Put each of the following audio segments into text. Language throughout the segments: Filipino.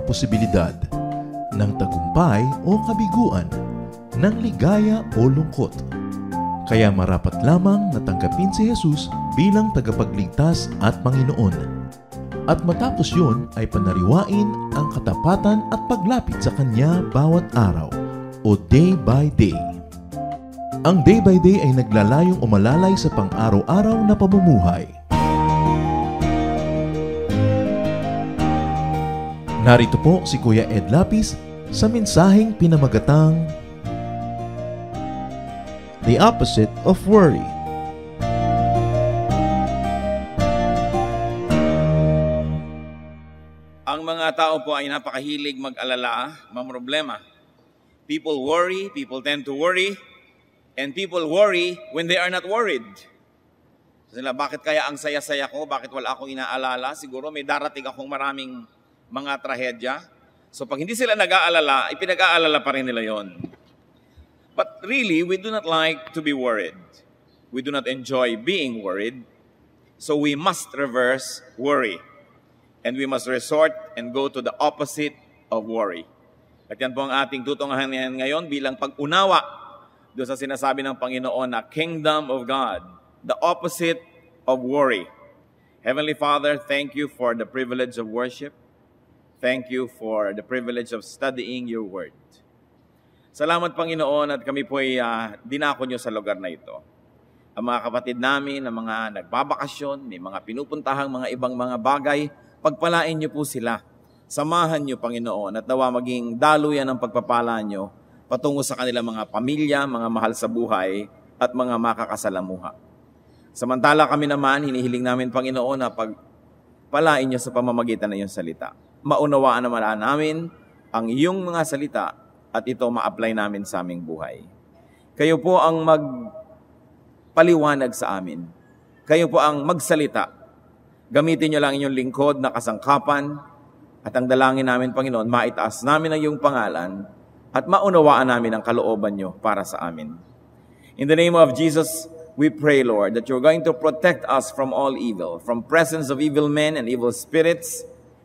posibilidad ng tagumpay o kabiguan, ng ligaya o lungkot. Kaya marapat lamang na tanggapin si Jesus bilang tagapagligtas at Panginoon. At matapos yun ay panariwain ang katapatan at paglapit sa Kanya bawat araw o day by day. Ang day by day ay naglalayong umalalay sa pang-araw-araw na pamumuhay. Narito po si Kuya Ed Lapis sa mensaheng pinamagatang The Opposite of Worry. Ang mga tao po ay napakahilig mag-alala, mamroblema. People worry, people tend to worry, and people worry when they are not worried. Sila, bakit kaya ang saya-saya ko? Bakit wala akong inaalala? Siguro may darating akong maraming mga trahedya. So pag hindi sila nag-aalala, ipinag-aalala pa rin nila yon. But really, we do not like to be worried. We do not enjoy being worried. So we must reverse worry. And we must resort and go to the opposite of worry. At yan po ang ating tutungahan ngayon bilang pag-unawa doon sa sinasabi ng Panginoon na Kingdom of God, the opposite of worry. Heavenly Father, thank you for the privilege of worship. Thank you for the privilege of studying your word. Salamat, Panginoon, at kami po ay dinako nyo sa lugar na ito. Ang mga kapatid namin, ang mga nagbabakasyon, may mga pinupuntahang mga ibang mga bagay, pagpalain nyo po sila. Samahan nyo, Panginoon, at nawa maging daluyan ng pagpapala nyo patungo sa kanilang mga pamilya, mga mahal sa buhay, at mga makakasalamuha. Samantala kami naman, hinihiling namin, Panginoon, na pagpalain nyo sa pamamagitan ng iyong salita. Maunawaan naman namin ang iyong mga salita at ito ma-apply namin sa aming buhay. Kayo po ang magpaliwanag sa amin. Kayo po ang magsalita. Gamitin nyo lang inyong lingkod na kasangkapan at ang dalangin namin, Panginoon, maitaas namin ang iyong pangalan at maunawaan namin ang kalooban nyo para sa amin. In the name of Jesus, we pray, Lord, that you're going to protect us from all evil, from presence of evil men and evil spirits,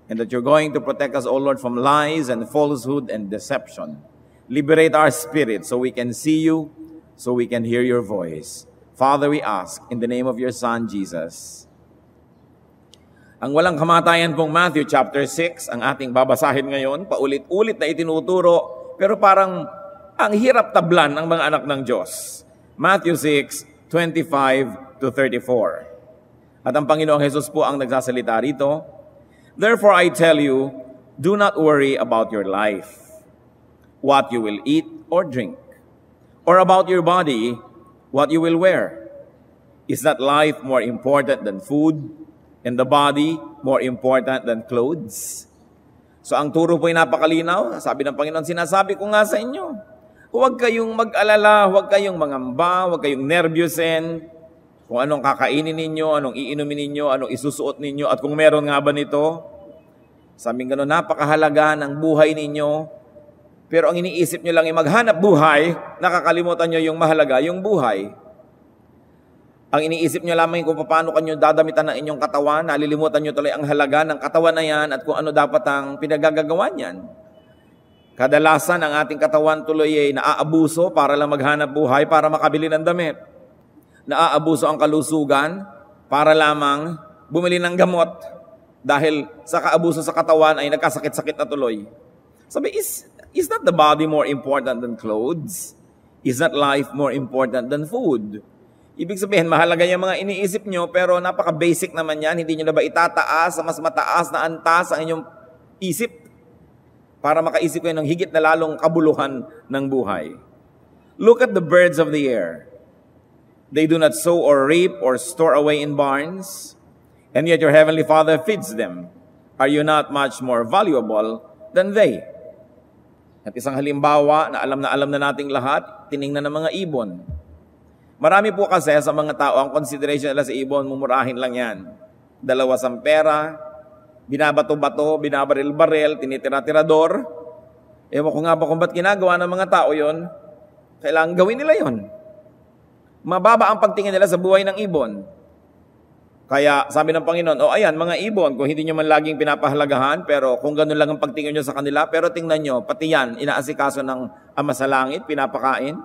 and that you're going to protect us, O Lord, from lies and falsehood and deception. Liberate our spirit so we can see you, so we can hear your voice. Father, we ask in the name of your Son, Jesus. Ang walang kamatayan pong Matthew chapter 6, ang ating babasahin ngayon, paulit-ulit na itinuturo, pero parang ang hirap tablan ng mga anak ng Diyos. Matthew 6:25-34. At ang Panginoong Jesus po ang nagsasalita rito, Therefore I tell you, do not worry about your life, what you will eat or drink, or about your body, what you will wear. Is not life more important than food, and the body more important than clothes? So ang turo po ay napakalinaw. Sabi ng Panginoon, sinasabi ko nga sa inyo, huwag kayong mag-alala, huwag kayong mangamba, huwag kayong nervyusin, kung anong kakainin ninyo, anong iinumin ninyo, anong isusuot ninyo, at kung meron nga ba nito. Sabing gano'n, napakahalaga ng buhay ninyo. Pero ang iniisip nyo lang ay maghanap buhay, nakakalimutan nyo yung mahalaga, yung buhay. Ang iniisip nyo lamang kung paano kanyo dadamitan ng inyong katawan, nalilimutan nyo tuloy ang halaga ng katawan na yan at kung ano dapat ang pinagagagawa niyan. Kadalasan ang ating katawan tuloy ay naaabuso para lang maghanap buhay, para makabili ng damit. Naaabuso ang kalusugan para lamang bumili ng gamot dahil sa kaabuso sa katawan ay nagkasakit-sakit na tuloy. Sabi, is not the body more important than clothes? Is not life more important than food? Ibig sabihin, mahalaga yung mga iniisip nyo, pero napaka-basic naman yan. Hindi nyo na ba itataas sa mas mataas na antas ang inyong isip para makaisip kayo ng higit na lalong kabuluhan ng buhay? Look at the birds of the air. They do not sow or reap or store away in barns, and yet your heavenly Father feeds them. Are you not much more valuable than they? At isang halimbawa na alam na nating lahat, tiningnan ng mga ibon. Marami po kasi sa mga tao, ang consideration nila sa ibon, mumurahin lang yan. 2 pera, binabato-bato, binabaril-baril, tinitira-tirador. Ewan ko nga ba kung ba't ginagawa ng mga tao yon? Kailangan gawin nila yon. Mababa ang pagtingin nila sa buhay ng ibon. Kaya sabi ng Panginoon, ayan, mga ibon, kung hindi nyo man laging pinapahalagahan, pero kung ganun lang ang pagtingin nyo sa kanila, pero tingnan nyo, pati yan, inaasikaso ng Ama sa Langit, pinapakain.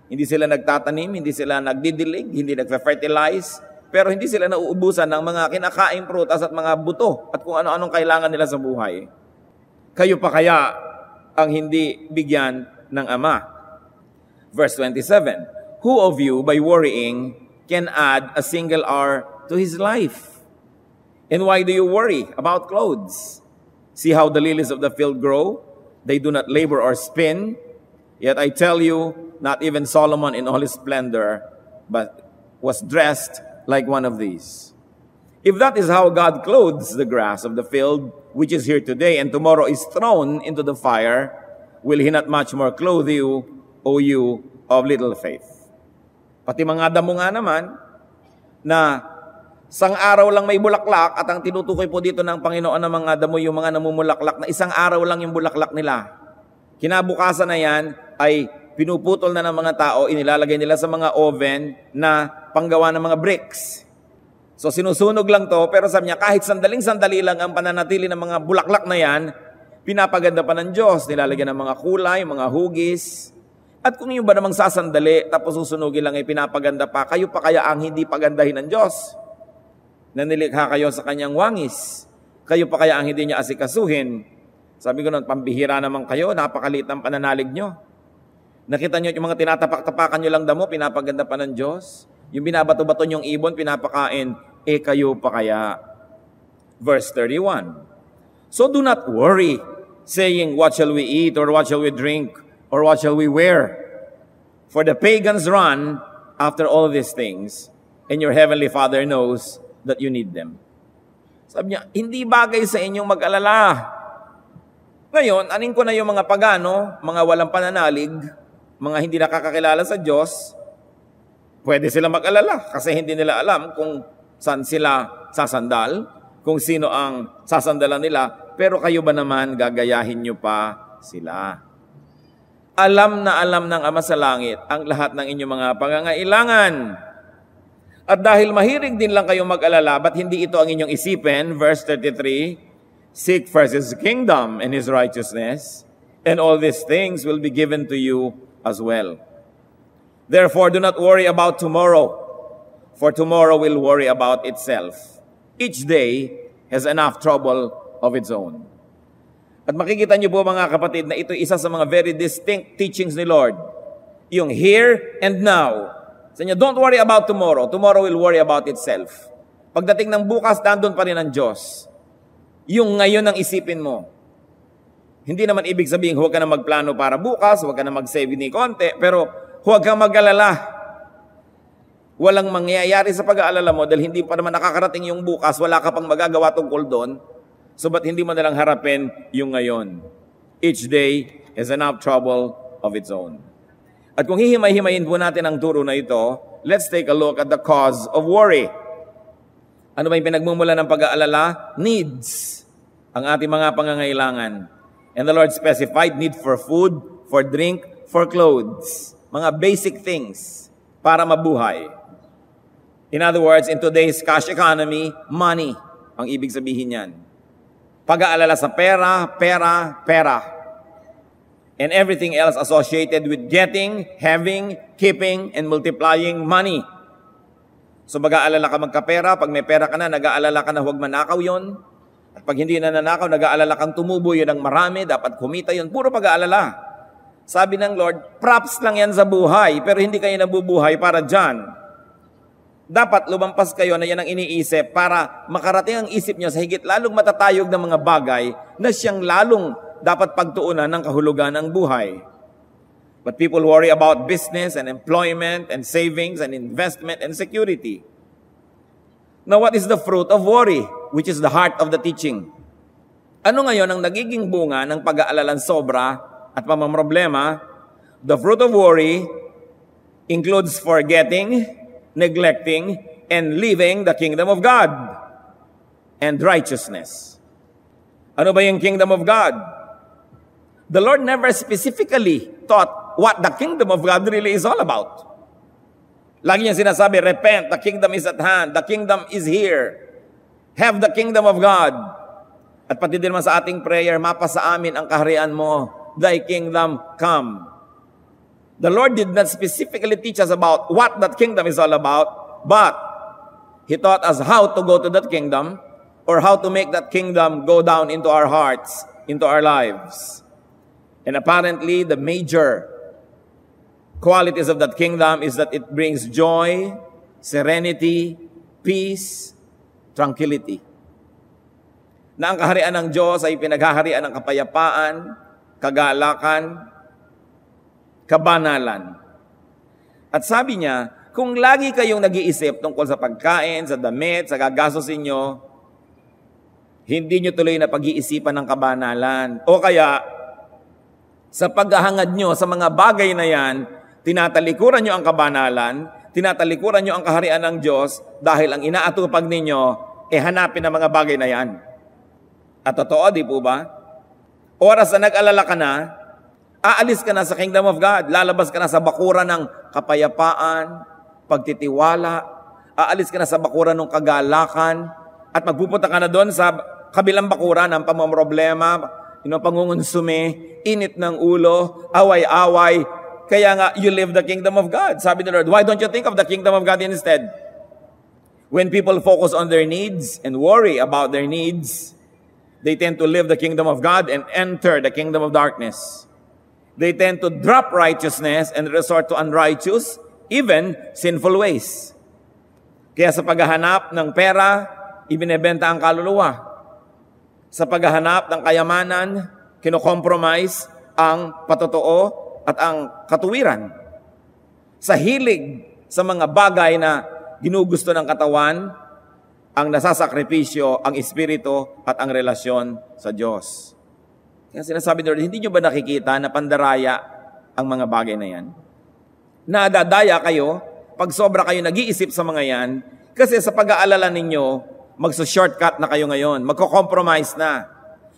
Hindi sila nagtatanim, hindi sila nagdidilig, hindi nagfe-fertilize, pero hindi sila nauubusan ng mga kinakaing prutas at mga buto at kung ano-anong kailangan nila sa buhay. Kayo pa kaya ang hindi bigyan ng Ama? Verse 27, who of you, by worrying, can add a single hour to his life? And why do you worry about clothes? See how the lilies of the field grow? They do not labor or spin. Yet I tell you, not even Solomon in all his splendor but was dressed like one of these. If that is how God clothes the grass of the field, which is here today and tomorrow is thrown into the fire, will he not much more clothe you, O you of little faith? Pati mga damo nga naman, na isang araw lang may bulaklak, at ang tinutukoy po dito ng Panginoon ng mga damo, yung mga namumulaklak, na isang araw lang yung bulaklak nila. Kinabukasan na yan, ay pinuputol na ng mga tao, inilalagay nila sa mga oven na panggawa ng mga bricks. So sinusunog lang to, pero sabi niya, kahit sandaling-sandali lang ang pananatili ng mga bulaklak na yan, pinapaganda pa ng Diyos, nilalagyan ng mga kulay, mga hugis. At kung yung ba namang sasandali, tapos susunugin lang ay pinapaganda pa, kayo pa kaya ang hindi pagandahin ng Diyos? Na nilikha kayo sa kanyang wangis. Kayo pa kaya ang hindi niya asikasuhin? Sabi ko nun, pambihira naman kayo, napakaliit ng pananalig nyo. Nakita nyo yung mga tinatapak-tapakan nyo lang damo, pinapaganda pa ng Diyos? Yung binabato-bato nyong ibon, pinapakain, kayo pa kaya? Verse 31. So do not worry, saying, what shall we eat, or what shall we drink, or what shall we wear? For the pagans run after all these things, and your heavenly Father knows that you need them. Sabi niya, hindi bagay sa inyong mag-alala. Ngayon, anin ko na yung mga pagano, mga walang pananalig, mga hindi nakakakilala sa Diyos, pwede sila mag-alala kasi hindi nila alam kung saan sila sasandal, kung sino ang sasandalan nila, pero kayo ba naman gagayahin nyo pa sila? Alam na alam ng Ama sa Langit ang lahat ng inyong mga pangangailangan. At dahil mahilig din lang kayong mag-alala, ba't hindi ito ang inyong isipin? Verse 33, seek first His kingdom and His righteousness, and all these things will be given to you as well. Therefore, do not worry about tomorrow, for tomorrow will worry about itself. Each day has enough trouble of its own. At makikita niyo po mga kapatid na ito isa sa mga very distinct teachings ni Lord. Yung here and now. Sa inyo, don't worry about tomorrow. Tomorrow will worry about itself. Pagdating ng bukas, nandun pa rin ang Diyos. Yung ngayon ang isipin mo. Hindi naman ibig sabihin, huwag ka na magplano para bukas, huwag ka na mag-save ni konti, pero huwag kang mag-alala. Walang mangyayari sa pag-aalala mo dahil hindi pa naman nakakarating yung bukas, wala ka pang magagawa tungkol doon. So ba't hindi mo nalang harapin yung ngayon? Each day has enough trouble of its own. At kung hihimay-himayin po natin ang turo na ito, let's take a look at the cause of worry. Ano ba yung pinagmumula ng pag-aalala? Needs. Ang ating mga pangangailangan. And the Lord specified need for food, for drink, for clothes. Mga basic things para mabuhay. In other words, in today's cash economy, money ang ibig sabihin yan. Pag-aalala sa pera, pera, pera. And everything else associated with getting, having, keeping, and multiplying money. So mag-aalala ka magkapera, pag may pera ka na, nag-aalala ka na huwag manakaw yon. At pag hindi na nanakaw, nag-aalala kang tumubo yun ng marami, dapat kumita yun. Puro pag-aalala. Sabi ng Lord, props lang yan sa buhay, pero hindi kayo nabubuhay para dyan. Dapat lumampas kayo na yan ang iniisip para makarating ang isip nyo sa higit lalong matatayog ng mga bagay na siyang lalong dapat pagtuunan ng kahulugan ng buhay. But people worry about business and employment and savings and investment and security. Now, what is the fruit of worry, which is the heart of the teaching? Ano ngayon ang nagiging bunga ng pag-aalalang sobra at pamamroblema? The fruit of worry includes forgetting, neglecting, and leaving the kingdom of God and righteousness. Ano ba yung kingdom of God? The Lord never specifically taught what the kingdom of God really is all about. Lagi niyang sinasabi, repent, the kingdom is at hand, the kingdom is here. Have the kingdom of God. At pati din naman sa ating prayer, mapasa amin ang kaharian mo, thy kingdom come. The Lord did not specifically teach us about what that kingdom is all about, but He taught us how to go to that kingdom or how to make that kingdom go down into our hearts, into our lives. And apparently, the major qualities of that kingdom is that it brings joy, serenity, peace, tranquility. Na ang kaharian ng Diyos ay pinaghaharian ng kapayapaan, kagalakan, kabanalan. At sabi niya, kung lagi kayong nag-iisip tungkol sa pagkain, sa damit, sa gagastusin nyo, hindi nyo tuloy na pag-iisipan ng kabanalan. O kaya, sa paghahangad nyo sa mga bagay na yan, tinatalikuran nyo ang kabanalan, tinatalikuran nyo ang kaharian ng Diyos dahil ang inaatupag ninyo, hanapin ang mga bagay na yan. At totoo, di po ba? Oras na nag-alala ka na, aalis ka na sa kingdom of God, lalabas ka na sa bakuran ng kapayapaan, pagtitiwala, aalis ka na sa bakuran ng kagalakan, at magpupunta ka na doon sa kabilang bakuran ng pamamroblema, pangungunsume, init ng ulo, away-away. Kaya nga, you live the kingdom of God. Sabi ni Lord, why don't you think of the kingdom of God instead? When people focus on their needs and worry about their needs, they tend to live the kingdom of God and enter the kingdom of darkness. They tend to drop righteousness and resort to unrighteous, even sinful ways. Kaya sa paghahanap ng pera, ibinebenta ang kaluluwa. Sa paghahanap ng kayamanan, kinokompromise ang patotoo at ang katuwiran. Sa hilig sa mga bagay na ginugusto ng katawan, ang nasasakripisyo, ang espiritu at ang relasyon sa Diyos. Kaya sinasabi ni Lord, hindi nyo ba nakikita na pandaraya ang mga bagay na yan? Nadadaya kayo pag sobra kayo nag-iisip sa mga yan, kasi sa pag-aalala ninyo, magso-shortcut na kayo ngayon, magko-compromise na.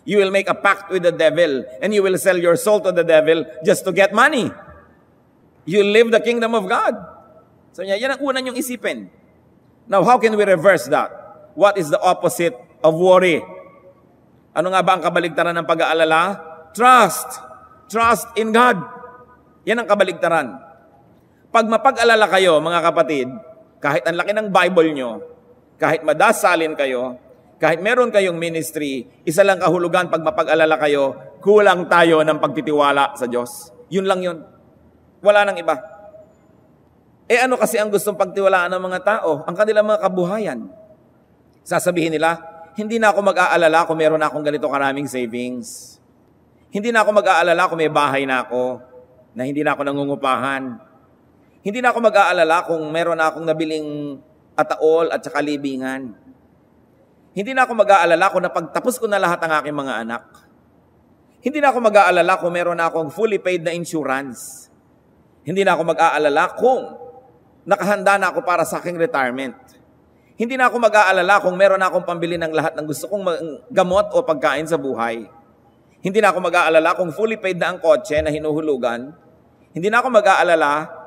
You will make a pact with the devil and you will sell your soul to the devil just to get money. You live the kingdom of God. So yan ang una nyong isipin. Now, how can we reverse that? What is the opposite of worry? Ano nga ba ang kabaligtaran ng pag-aalala? Trust. Trust in God. Yan ang kabaligtaran. Pag mapag-alala kayo, mga kapatid, kahit ang laki ng Bible nyo, kahit madasalin kayo, kahit meron kayong ministry, isa lang kahulugan pag mapag-alala kayo, kulang tayo ng pagtitiwala sa Diyos. Yun lang yun. Wala nang iba. Ano kasi ang gustong pagtiwalaan ng mga tao? Ang kanilang mga kabuhayan. Sasabihin nila, hindi na ako mag-aalala kung meron akong ganito karaming savings. Hindi na ako mag-aalala kung may bahay na ako, na hindi na ako nangungupahan. Hindi na ako mag-aalala kung meron akong nabiling ataol at saka libingan. Hindi na ako mag-aalala kung napagtapos ko na lahat ang aking mga anak. Hindi na ako mag-aalala kung meron akong fully paid na insurance. Hindi na ako mag-aalala kung nakahanda na ako para sa aking retirement. Hindi na ako mag-aalala kung meron na akong pambili ng lahat ng gusto kong gamot o pagkain sa buhay. Hindi na ako mag-aalala kung fully paid na ang kotse na hinuhulugan. Hindi na ako mag-aalala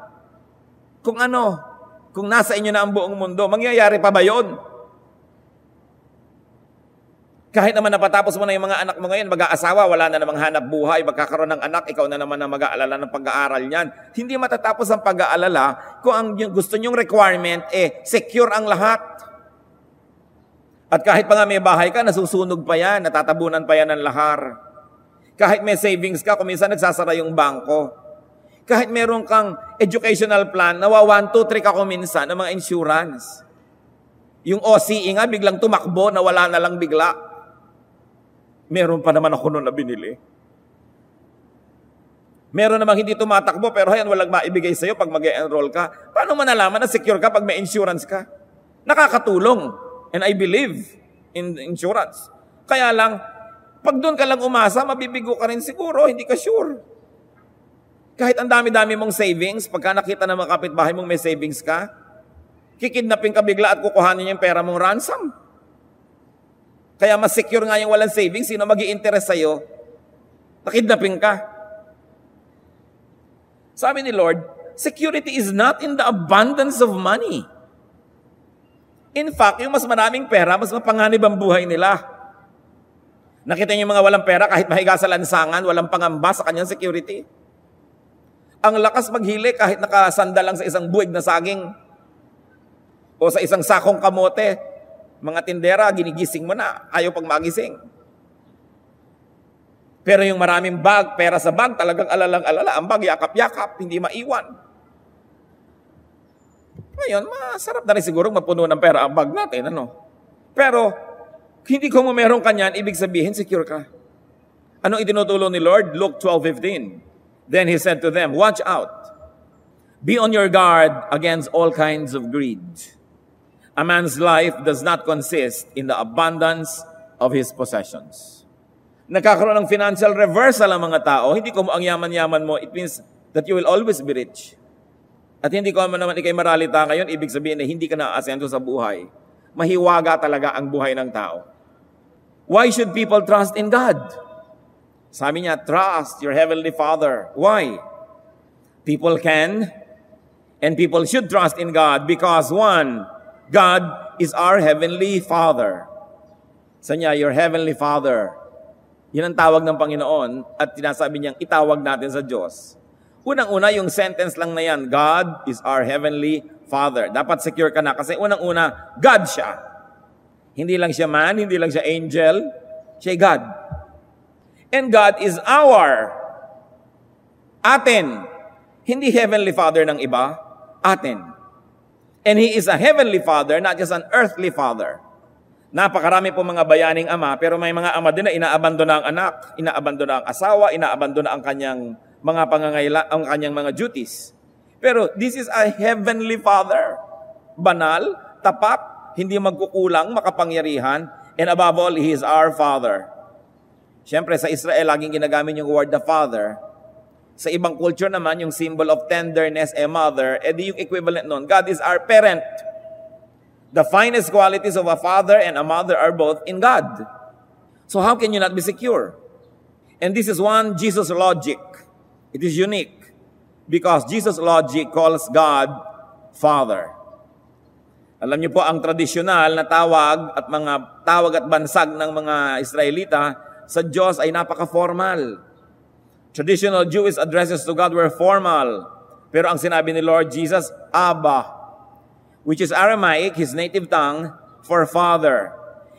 kung nasa inyo na ang buong mundo. Mangyayari pa ba yun? Kahit naman napatapos mo na yung mga anak mo ngayon, mag-aasawa, wala na namang hanap buhay, magkakaroon ng anak, ikaw na naman ang mag-aalala ng pag-aaral niyan. Hindi matatapos ang pag-aalala kung ang gusto nyong requirement, secure ang lahat. At kahit pa nga may bahay ka, nasusunog pa yan, natatabunan pa yan ng lahar. Kahit may savings ka, kung minsan nagsasara yung bangko. Kahit meron kang educational plan, nawa 1, 2, 3 ka kung minsan ng mga insurance. Yung OCE nga, biglang tumakbo, nawala na lang bigla. Meron pa naman ako noon na binili. Meron namang hindi tumatakbo, pero hayan, walang maibigay sa'yo pag mag-enroll ka. Paano mo nalaman na secure ka pag may insurance ka? Nakakatulong. And I believe in insurance. Kaya lang, pag doon ka lang umasa, mabibigo ka rin siguro, hindi ka sure. Kahit ang dami-dami mong savings, pagka nakita ng mga kapitbahay mong may savings ka, kikidnapin ka bigla at kukuhanin yung pera mong ransom. Kaya mas secure nga yung walang savings, sino mag-i-interest sa'yo? Nakidnapin ka. Sabi ni Lord, security is not in the abundance of money. In fact, yung mas maraming pera, mas mapanganib ang buhay nila. Nakita niyo yung mga walang pera, kahit mahiga sa lansangan, walang pangamba sa kanyang security. Ang lakas maghili kahit nakasanda lang sa isang buwig na saging o sa isang sakong kamote. Mga tindera, ginigising mo na, ayaw pag magising. Pero yung maraming bag, pera sa bag, talagang alalang-alala. Ang bag, yakap-yakap, hindi maiwan. Ngayon, masarap na rin siguro mapuno ng pera ang bag natin, ano? Pero, hindi ko meron kanyan, ibig sabihin, secure ka. Anong itinutulong ni Lord? Luke 12:15. Then He said to them, watch out. Be on your guard against all kinds of greed. A man's life does not consist in the abundance of his possessions. Nagkakaroon ng financial reversal ang mga tao. Hindi ko ang yaman-yaman mo, it means that you will always be rich. At hindi ko naman ikay maralita ngayon, ibig sabihin na hindi ka na-asento sa buhay. Mahiwaga talaga ang buhay ng tao. Why should people trust in God? Sabi niya, trust your Heavenly Father. Why? People can and people should trust in God because one, God is our Heavenly Father. Sa niya, your Heavenly Father. Yan ang tawag ng Panginoon at tinasabi niyang itawag natin sa Diyos. Unang-una, yung sentence lang na yan, God is our Heavenly Father. Dapat secure ka na kasi unang-una, God siya. Hindi lang siya man, hindi lang siya angel, siya God. And God is our, atin. Hindi Heavenly Father ng iba, atin. And He is a Heavenly Father, not just an earthly Father. Napakarami po mga bayaning ama, pero may mga ama din na inaabandona ang anak, inaabandona ang asawa, inaabandona ang kanyang mga ang kanyang mga duties. Pero this is a Heavenly Father. Banal, tapat, hindi magkukulang, makapangyarihan, and above all, He is our Father. Siyempre, sa Israel, laging ginagamit yung word the Father. Sa ibang culture naman, yung symbol of tenderness, a mother, edi yung equivalent nun, God is our parent. The finest qualities of a father and a mother are both in God. So how can you not be secure? And this is one Jesus logic. It is unique because Jesus logic calls God Father. Alam niyo po, ang tradisyonal na tawag at bansag ng mga Israelita sa Diyos ay napaka-formal. Traditional Jewish addresses to God were formal. Pero ang sinabi ni Lord Jesus, Abba, which is Aramaic, his native tongue, for Father.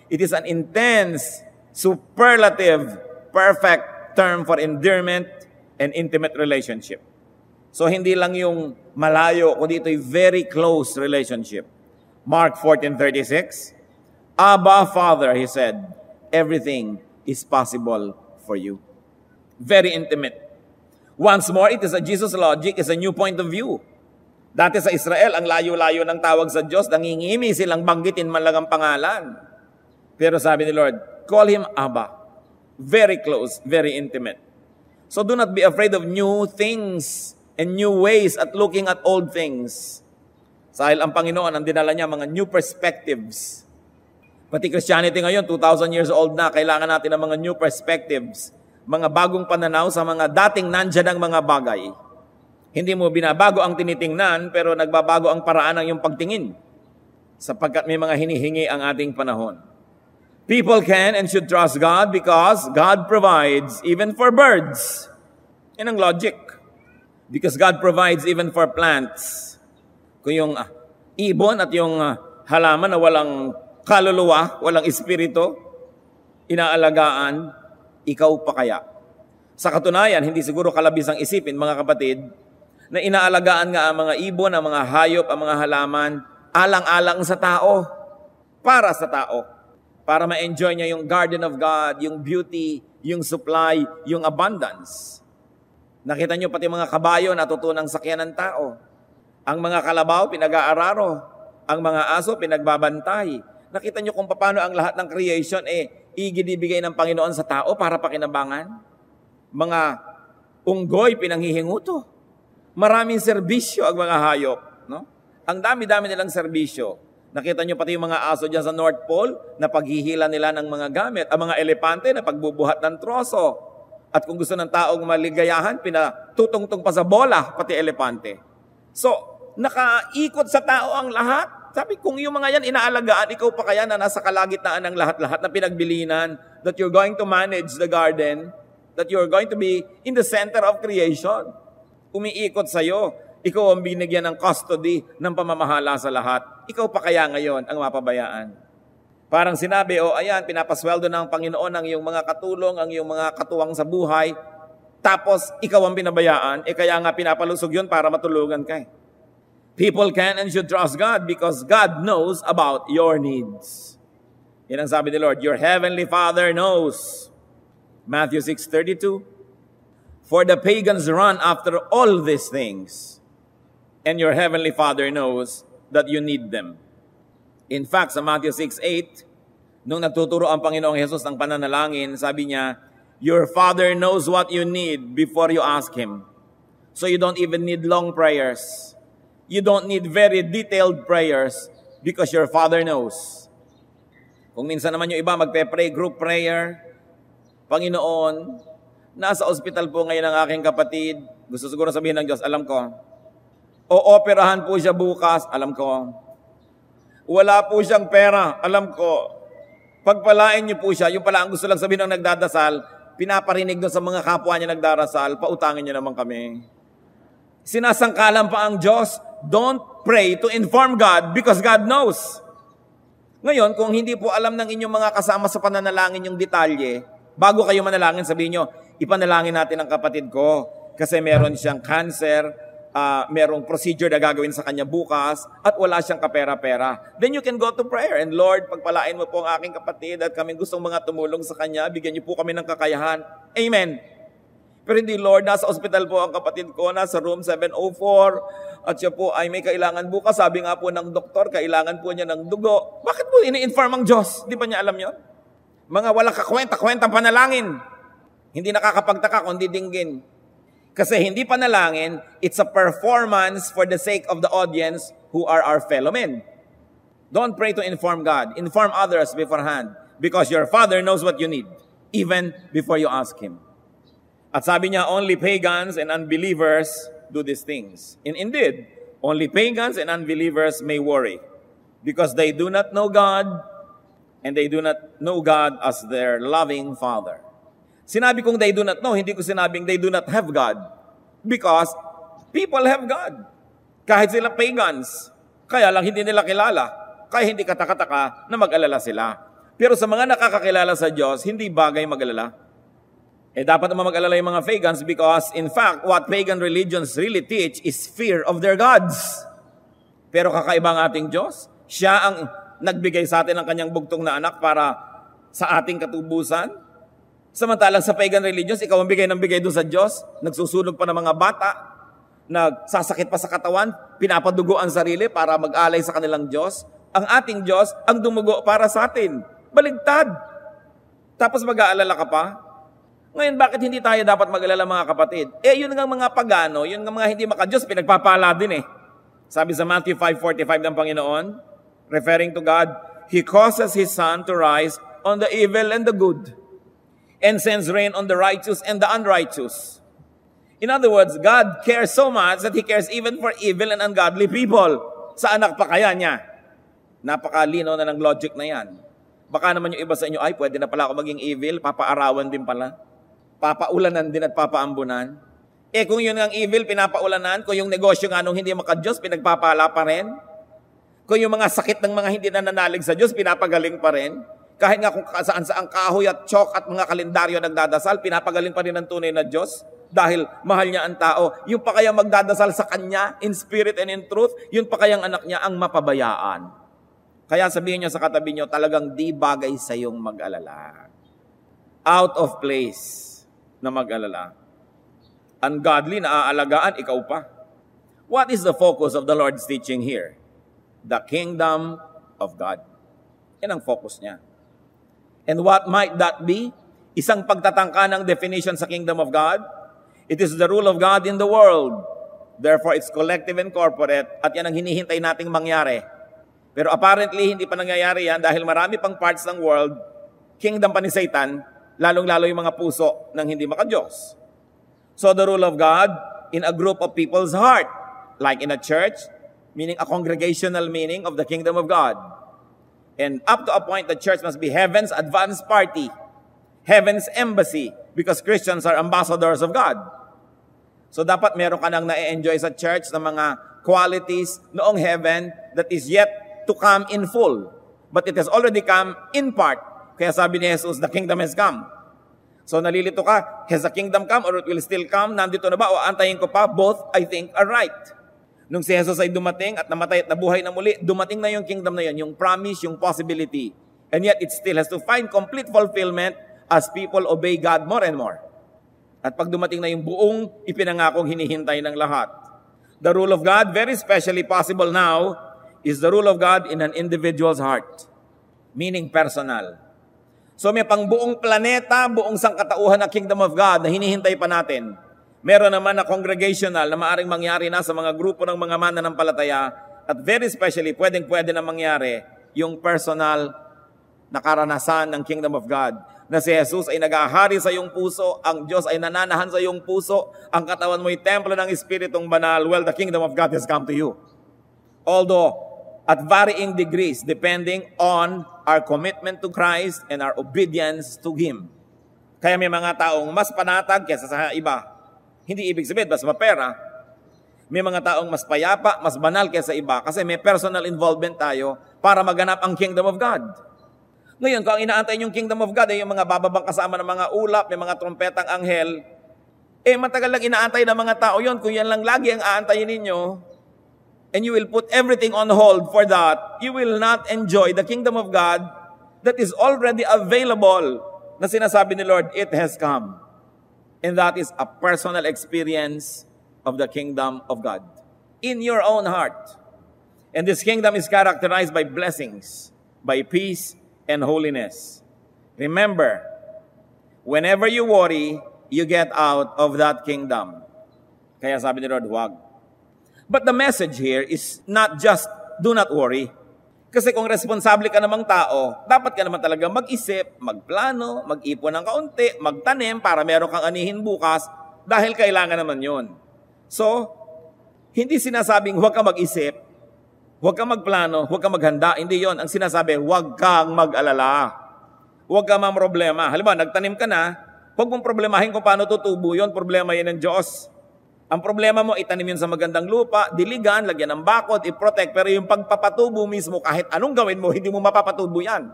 It is an intense, superlative, perfect term for endearment and intimate relationship. So hindi lang yung malayo, kundi ito'y very close relationship. Mark 14:36, Abba, Father, He said, everything is possible for you. Very intimate. Once more, it is a Jesus logic, it's a new point of view. Dati sa Israel, ang layo-layo ng tawag sa Diyos, nangingimi silang banggitin man lang ang pangalan. Pero sabi ni Lord, call Him Abba. Very close, very intimate. So do not be afraid of new things and new ways at looking at old things. Dahil ang Panginoon, ang dinala niya, mga new perspectives. Pati Christianity ngayon, 2,000 years old na, kailangan natin ng mga new perspectives. Mga bagong pananaw sa mga dating nandyan ang mga bagay. Hindi mo binabago ang tinitingnan, pero nagbabago ang paraan ng iyong pagtingin. Sapagkat may mga hinihingi ang ating panahon. People can and should trust God because God provides even for birds. Yan ang logic. Because God provides even for plants. Kung yung ibon at yung halaman na walang kaluluwa, walang espiritu, inaalagaan, ikaw pa kaya? Sa katunayan, hindi siguro kalabisang isipin, mga kapatid, na inaalagaan nga ang mga ibon, ang mga hayop, ang mga halaman, alang-alang sa tao, para sa tao, para ma-enjoy niya yung garden of God, yung beauty, yung supply, yung abundance. Nakita niyo pati mga kabayo natutunang sakyan ng tao. Ang mga kalabaw, pinag-aararo. Ang mga aso, pinagbabantay. Nakita niyo kung paano ang lahat ng creation, iginibigay ng Panginoon sa tao para pakinabangan. Mga unggoy, pinanghihinguto. Maraming serbisyo ang mga hayop. No? Ang dami-dami nilang serbisyo. Nakita niyo pati yung mga aso dyan sa North Pole na paghihila nila ng mga gamit. Ang mga elepante na pagbubuhat ng troso. At kung gusto ng taong maligayahan, pinatutungtong pa sa bola, pati elepante. So, nakaikot sa tao ang lahat. Sabi, kung yung mga yan inaalagaan, ikaw pa kaya na nasa kalagitnaan ng lahat-lahat na pinagbilinan, that you're going to manage the garden, that you're going to be in the center of creation. Umiikot sa'yo. Ikaw ang binigyan ng custody ng pamamahala sa lahat. Ikaw pa kaya ngayon ang mapabayaan. Parang sinabi, ayan, pinapasweldo ng Panginoon ang iyong mga katulong, ang iyong mga katuwang sa buhay, tapos ikaw ang pinabayaan, kaya nga pinapalusog yun para matulungan ka. People can and should trust God because God knows about your needs. Yan ang sabi ni Lord, your heavenly Father knows. Matthew 6:32, for the pagans run after all these things, and your heavenly Father knows that you need them. In fact, sa Matthew 6:8, nung nagtuturo ang Panginoong Hesus ng pananalangin, sabi niya, your Father knows what you need before you ask Him. So you don't even need long prayers. You don't need very detailed prayers because your Father knows. Kung minsan naman yung iba magpe-pray, group prayer, Panginoon, nasa ospital po ngayon ang aking kapatid. Gusto siguro sabihin ng Diyos, alam ko. O-operahan po siya bukas, alam ko. Wala po siyang pera, alam ko. Pagpalain niyo po siya, yung pala ang gusto lang sabihin ng nagdadasal, pinaparinig doon sa mga kapwa niya nagdarasal, pautangin niyo naman kami. Sinasangkalan pa ang Diyos, don't pray to inform God because God knows. Ngayon, kung hindi po alam ng inyong mga kasama sa pananalangin yung detalye, bago kayo manalangin, sabihin nyo, ipanalangin natin ang kapatid ko kasi meron siyang cancer, merong procedure na gagawin sa kanya bukas at wala siyang kapera-pera. Then you can go to prayer. And Lord, pagpalain mo po ang aking kapatid at kami gustong mga tumulong sa kanya, bigyan niyo po kami ng kakayahan. Amen. Pero hindi, Lord, nasa ospital po ang kapatid ko, nasa room 704 at siya po ay may kailangan bukas. Sabi nga po ng doktor, kailangan po niya ng dugo. Bakit po ini-inform ang Diyos? Di ba niya alam yon? Mga walang kakwenta-kwentang panalangin. Hindi nakakapagtaka kundi dinggin. Kasi hindi panalangin, it's a performance for the sake of the audience who are our fellow men. Don't pray to inform God. Inform others beforehand because your Father knows what you need even before you ask Him. At sabi niya, only pagans and unbelievers do these things. And indeed, only pagans and unbelievers may worry because they do not know God and they do not know God as their loving Father. Sinabi kong they do not know, hindi ko sinabing they do not have God. Because people have God. Kahit sila pagans. Kaya lang hindi nila kilala. Kaya hindi katakataka na mag-alala sila. Pero sa mga nakakakilala sa Diyos, hindi bagay mag-alala. Dapat naman mag-alala yung mga pagans because in fact, what pagan religions really teach is fear of their gods. Pero kakaiba ang ating Diyos. Siya ang nagbigay sa atin ng kanyang bugtong na anak para sa ating katubusan. Samantalang sa pagan religions, ikaw ang bigay ng bigay doon sa Diyos, nagsusunog pa ng mga bata, nagsasakit pa sa katawan, pinapadugo ang sarili para mag-alay sa kanilang Diyos. Ang ating Diyos, ang dumugo para sa atin. Baligtad. Tapos mag-aalala ka pa? Ngayon, bakit hindi tayo dapat mag-alala mga kapatid? Yun nga mga pagano, yun nga mga hindi maka-Diyos, pinagpapala din eh. Sabi sa Matthew 5:45 ng Panginoon, referring to God, He causes His sun to rise on the evil and the good, and sends rain on the righteous and the unrighteous. In other words, God cares so much that He cares even for evil and ungodly people. Sa anak pa kaya niya? Napakalino na ng logic na yan. Baka naman yung iba sa inyo, ay pwede na pala ako maging evil, papaarawan din pala. Papaulanan din at papaambunan. Kung yun ang evil, pinapaulanan. Kung yung negosyo nga nung hindi maka-Diyos, pinagpapala pa rin. Kung yung mga sakit ng mga hindi nananalig sa Diyos, pinapagaling pa rin. Kahit nga kung saan-saan kahoy at chok at mga kalendaryo nagdadasal, pinapagaling pa rin ng tunay na Diyos dahil mahal niya ang tao. Yung pa kayang magdadasal sa Kanya in spirit and in truth, yun pa kayang anak niya ang mapabayaan. Kaya sabihin niyo sa katabi niyo, talagang di bagay sa iyong mag-alala. Out of place na mag-alala. Ungodly na aalagaan, ikaw pa. What is the focus of the Lord's teaching here? The kingdom of God. Yan ang focus niya. And what might that be? Isang pagtatangka ng definition sa kingdom of God. It is the rule of God in the world. Therefore, it's collective and corporate. At yan ang hinihintay nating mangyari. Pero apparently, hindi pa nangyayari yan dahil marami pang parts ng world, kingdom pa ni Satan, lalong-lalo yung mga puso ng hindi maka-Diyos. So the rule of God in a group of people's heart. like in a church, meaning a congregational meaning of the kingdom of God. And up to a point, the church must be heaven's advance party, heaven's embassy, because Christians are ambassadors of God. So dapat meron ka nang na-enjoy sa church ng mga qualities noong heaven that is yet to come in full. But it has already come in part. Kaya sabi ni Jesus, the kingdom has come. So nalilito ka, has the kingdom come or it will still come? Nandito na ba o antayin ko pa? Both, I think, are right. Nung si Jesus ay dumating at namatay at nabuhay na muli, dumating na yung kingdom na yun, yung promise, yung possibility. And yet it still has to find complete fulfillment as people obey God more and more. At pag dumating na yung buong ipinangakong hinihintay ng lahat. The rule of God, very specially possible now, is the rule of God in an individual's heart. Meaning personal. So may pang buong planeta, buong sangkatauhan na kingdom of God na hinihintay pa natin. Meron naman na congregational na maaring mangyari na sa mga grupo ng mga mananampalataya at very specially pwede na mangyari yung personal na karanasan ng kingdom of God. Na si Jesus ay nag-ahari sa iyong puso, ang Diyos ay nananahan sa iyong puso, ang katawan mo'y templo ng Espiritong Banal, well, the kingdom of God has come to you. Although, at varying degrees, depending on our commitment to Christ and our obedience to Him. Kaya may mga taong mas panatag kaysa sa iba. Hindi ibig sabihin, mas mapera. May mga taong mas payapa, mas banal kaysa iba kasi may personal involvement tayo para maganap ang kingdom of God. Ngayon, kung ang inaantay yung kingdom of God ay yung mga bababang kasama ng mga ulap, may mga trompetang anghel, matagal lang inaantay ng mga tao yon. Kung yan lang lagi ang aantayin ninyo, and you will put everything on hold for that, you will not enjoy the kingdom of God that is already available na sinasabi ni Lord, it has come. And that is a personal experience of the kingdom of God in your own heart. And this kingdom is characterized by blessings, by peace, and holiness. Remember, whenever you worry, you get out of that kingdom. Kaya sabi ni Lord, huwag. But the message here is not just, do not worry. Kasi kung responsable ka namang tao, dapat ka naman talaga mag-isip, magplano, mag-ipon ng kaunti, magtanim para meron kang anihin bukas dahil kailangan naman yun. So, hindi sinasabing huwag kang mag-isip, huwag kang magplano, huwag kang maghanda. Hindi yon. Ang sinasabi, huwag kang mag-alala. Huwag kang mamroblema. Halimbawa, nagtanim ka na, huwag mong problemahin kung paano tutubo yun. Problema yan ng Diyos. Ang problema mo, itanim yun sa magandang lupa, diligan, lagyan ng bakod, i-protect. Pero yung pagpapatubo mismo, kahit anong gawin mo, hindi mo mapapatubo yan.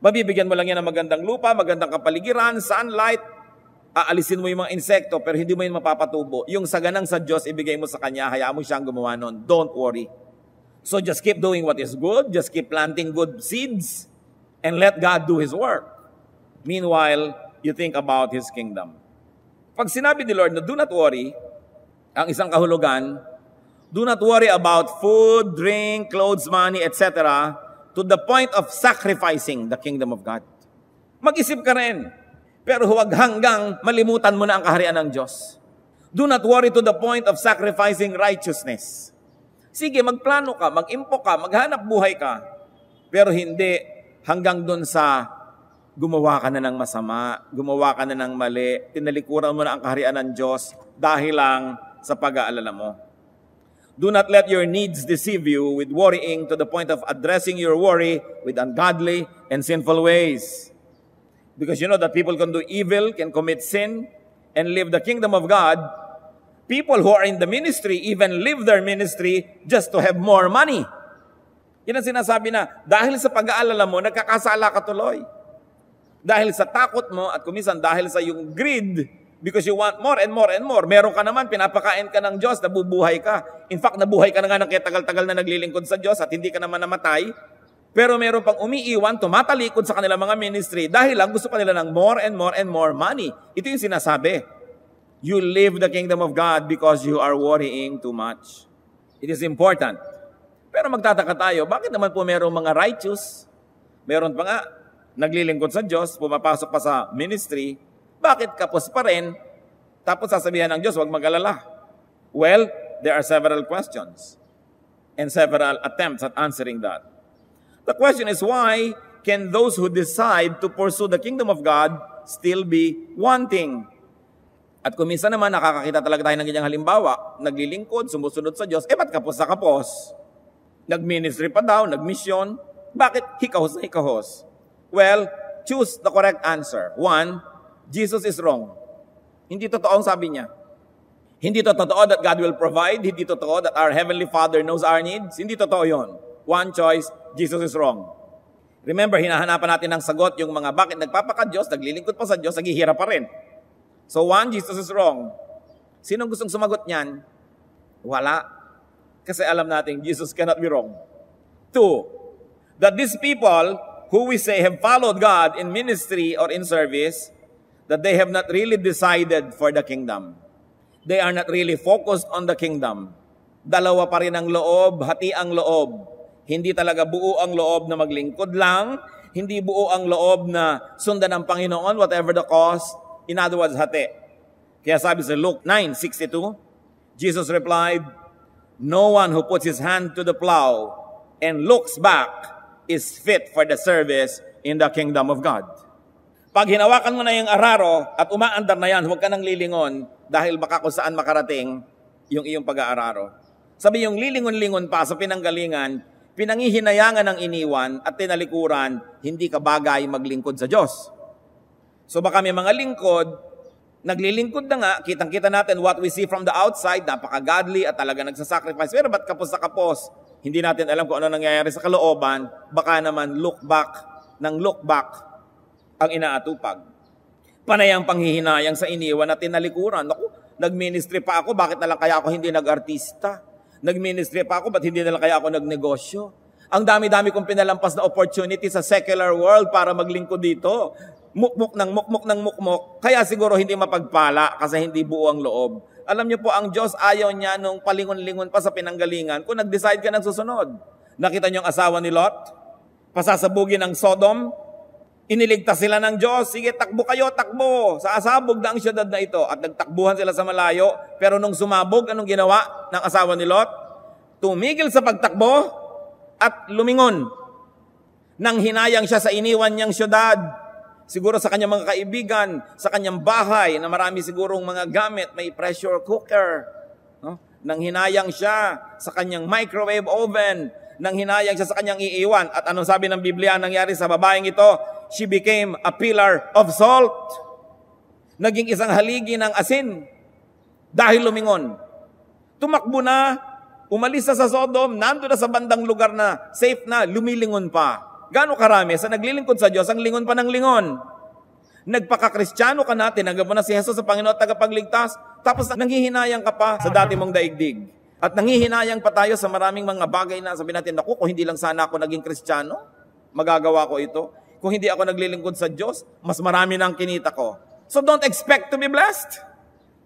Mabibigyan mo lang yan ng magandang lupa, magandang kapaligiran, sunlight, aalisin mo yung mga insekto, pero hindi mo yun mapapatubo. Yung saganang sa Diyos, ibigay mo sa Kanya, hayaan mo siyang gumawa nun. Don't worry. So just keep doing what is good, just keep planting good seeds, and let God do His work. Meanwhile, you think about His kingdom. Pag sinabi ni Lord na do not worry, ang isang kahulugan, do not worry about food, drink, clothes, money, etc. to the point of sacrificing the kingdom of God. Mag-isip ka rin, pero huwag hanggang malimutan mo na ang kaharian ng Diyos. Do not worry to the point of sacrificing righteousness. Sige, magplano ka, mag-impo ka, maghanap buhay ka, pero hindi hanggang dun sa gumawa ka na ng masama, gumawa ka na ng mali, tinalikuran mo na ang kaharian ng Diyos dahil lang sa pag-aalala mo. Do not let your needs deceive you with worrying to the point of addressing your worry with ungodly and sinful ways. Because you know that people can do evil, can commit sin, and live the kingdom of God. People who are in the ministry even live their ministry just to have more money. Yan ang sinasabi na, dahil sa pag-aalala mo, nagkakasala ka tuloy. Dahil sa takot mo at kuminsan dahil sa yung greed, because you want more and more and more. Meron ka naman, pinapakain ka ng Diyos, nabubuhay ka. In fact, nabuhay ka na nga ng kaya tagal-tagal na naglilingkod sa Diyos at hindi ka naman namatay. Pero meron pang umiiwan, tumatalikod sa kanilang mga ministry dahil lang gusto pa nila ng more and more and more money. Ito yung sinasabi. You live the kingdom of God because you are worrying too much. It is important. Pero magtataka tayo, bakit naman po merong mga righteous? Meron pa nga, naglilingkod sa Diyos, pumapasok pa sa ministry, bakit kapos pa rin, tapos sasabihan ng Diyos, huwag mag-alala? Well, there are several questions and several attempts at answering that. The question is, why can those who decide to pursue the kingdom of God still be wanting? At kung minsan naman nakakakita talaga tayo ng ganyang halimbawa, naglilingkod, sumusunod sa Diyos, ba't kapos sa kapos? Nag-ministry pa daw, nag-mission, bakit hikahos na hikahos? Well, choose the correct answer. 1, Jesus is wrong. Hindi totoo ang sabi niya. Hindi to totoo that God will provide. Hindi totoo that our Heavenly Father knows our needs. Hindi totoo yon. One choice, Jesus is wrong. Remember, hinahanapan natin ng sagot yung mga bakit nagpapaka-Diyos, naglilingkod pa sa Diyos, naghihirap pa rin. So 1, Jesus is wrong. Sinong gustong sumagot niyan? Wala. Kasi alam natin, Jesus cannot be wrong. 2, that these people who we say have followed God in ministry or in service, that they have not really decided for the kingdom. They are not really focused on the kingdom. Dalawa pa rin ang loob, hati ang loob. Hindi talaga buo ang loob na maglingkod lang, hindi buo ang loob na sundan ng Panginoon, whatever the cost. In other words, hati. Kaya sabi sa Luke 9:62, Jesus replied, "No one who puts his hand to the plow and looks back is fit for the service in the kingdom of God." Pag hinawakan mo na yung araro at umaandar na yan, huwag ka nang lilingon dahil baka kung saan makarating yung iyong pag-aararo. Sabi yung lilingon-lingon pa sa pinanggalingan, pinangihinayangan ng iniwan at tinalikuran, hindi ka bagay maglingkod sa Diyos. So baka may mga lingkod, naglilingkod na nga, kitang-kita natin what we see from the outside, napaka-godly at talaga nagsasacrifice. Pero ba't kapos sa kapos? Hindi natin alam kung ano nangyayari sa kalooban, baka naman look back ang inaatupag. Panay ang panghihinayang sa iniwan at tinalikuran. Naku, nag-ministry pa ako, bakit na lang kaya ako hindi nag-artista? Nag-ministry pa ako, ba't hindi na lang kaya ako nagnegosyo? Ang dami-dami kong pinalampas na opportunity sa secular world para maglingkod dito. Mukmuk ng mukmuk. Kaya siguro hindi mapagpala kasi hindi buo ang loob. Alam niyo po, ang Diyos ayaw niya nung palingon-lingon pa sa pinanggalingan kung nag-decide ka ng susunod. Nakita niyo ang asawa ni Lot? Pasasabugin ng Sodom? Iniligtas sila ng Diyos. Sige, takbo kayo, takbo. Saasabog na ang syudad na ito. At nagtakbuhan sila sa malayo. Pero nung sumabog, anong ginawa ng asawa ni Lot? Tumigil sa pagtakbo at lumingon. Nang hinayang siya sa iniwan niyang syudad. Siguro sa kanyang mga kaibigan, sa kanyang bahay, na marami sigurong mga gamit, may pressure cooker. No? Nang hinayang siya sa kanyang microwave oven. Nang hinayang siya sa kanyang iiwan. At anong sabi ng Biblia nangyari sa babaeng ito? She became a pillar of salt. Naging isang haligi ng asin dahil lumingon. Tumakbo na, umalis na sa Sodom, nando na sa bandang lugar na safe na, lumilingon pa. Gaano karami sa naglilingkod sa Diyos ang lingon pa ng lingon? Nagpaka-Kristiyano ka na, tinanggap mo na si Jesus sa Panginoon at tagapagligtas, tapos nanghihinayang ka pa sa dati mong daigdig. At nanghihinayang pa tayo sa maraming mga bagay na sabi natin, naku, kung hindi lang sana ako naging Kristiyano, magagawa ko ito. Kung hindi ako naglilingkod sa Diyos, mas marami na ang kinita ko. So don't expect to be blessed.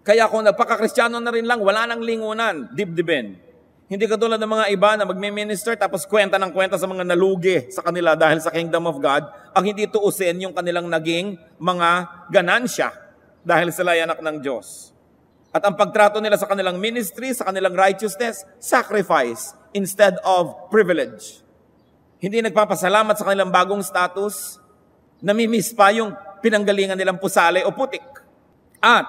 Kaya kung nagpaka-Kristiyano na rin lang, wala nang lingunan, dibdibin. Hindi katulad ng mga iba na magme-minister tapos kwenta sa mga nalugi sa kanila dahil sa kingdom of God, ang hindi tuusin yung kanilang naging mga ganansya dahil sila ay anak ng Diyos. At ang pagtrato nila sa kanilang ministry, sa kanilang righteousness, sacrifice instead of privilege. Hindi nagpapasalamat sa kanilang bagong status, namimiss pa yung pinanggalingan nilang pusali o putik. At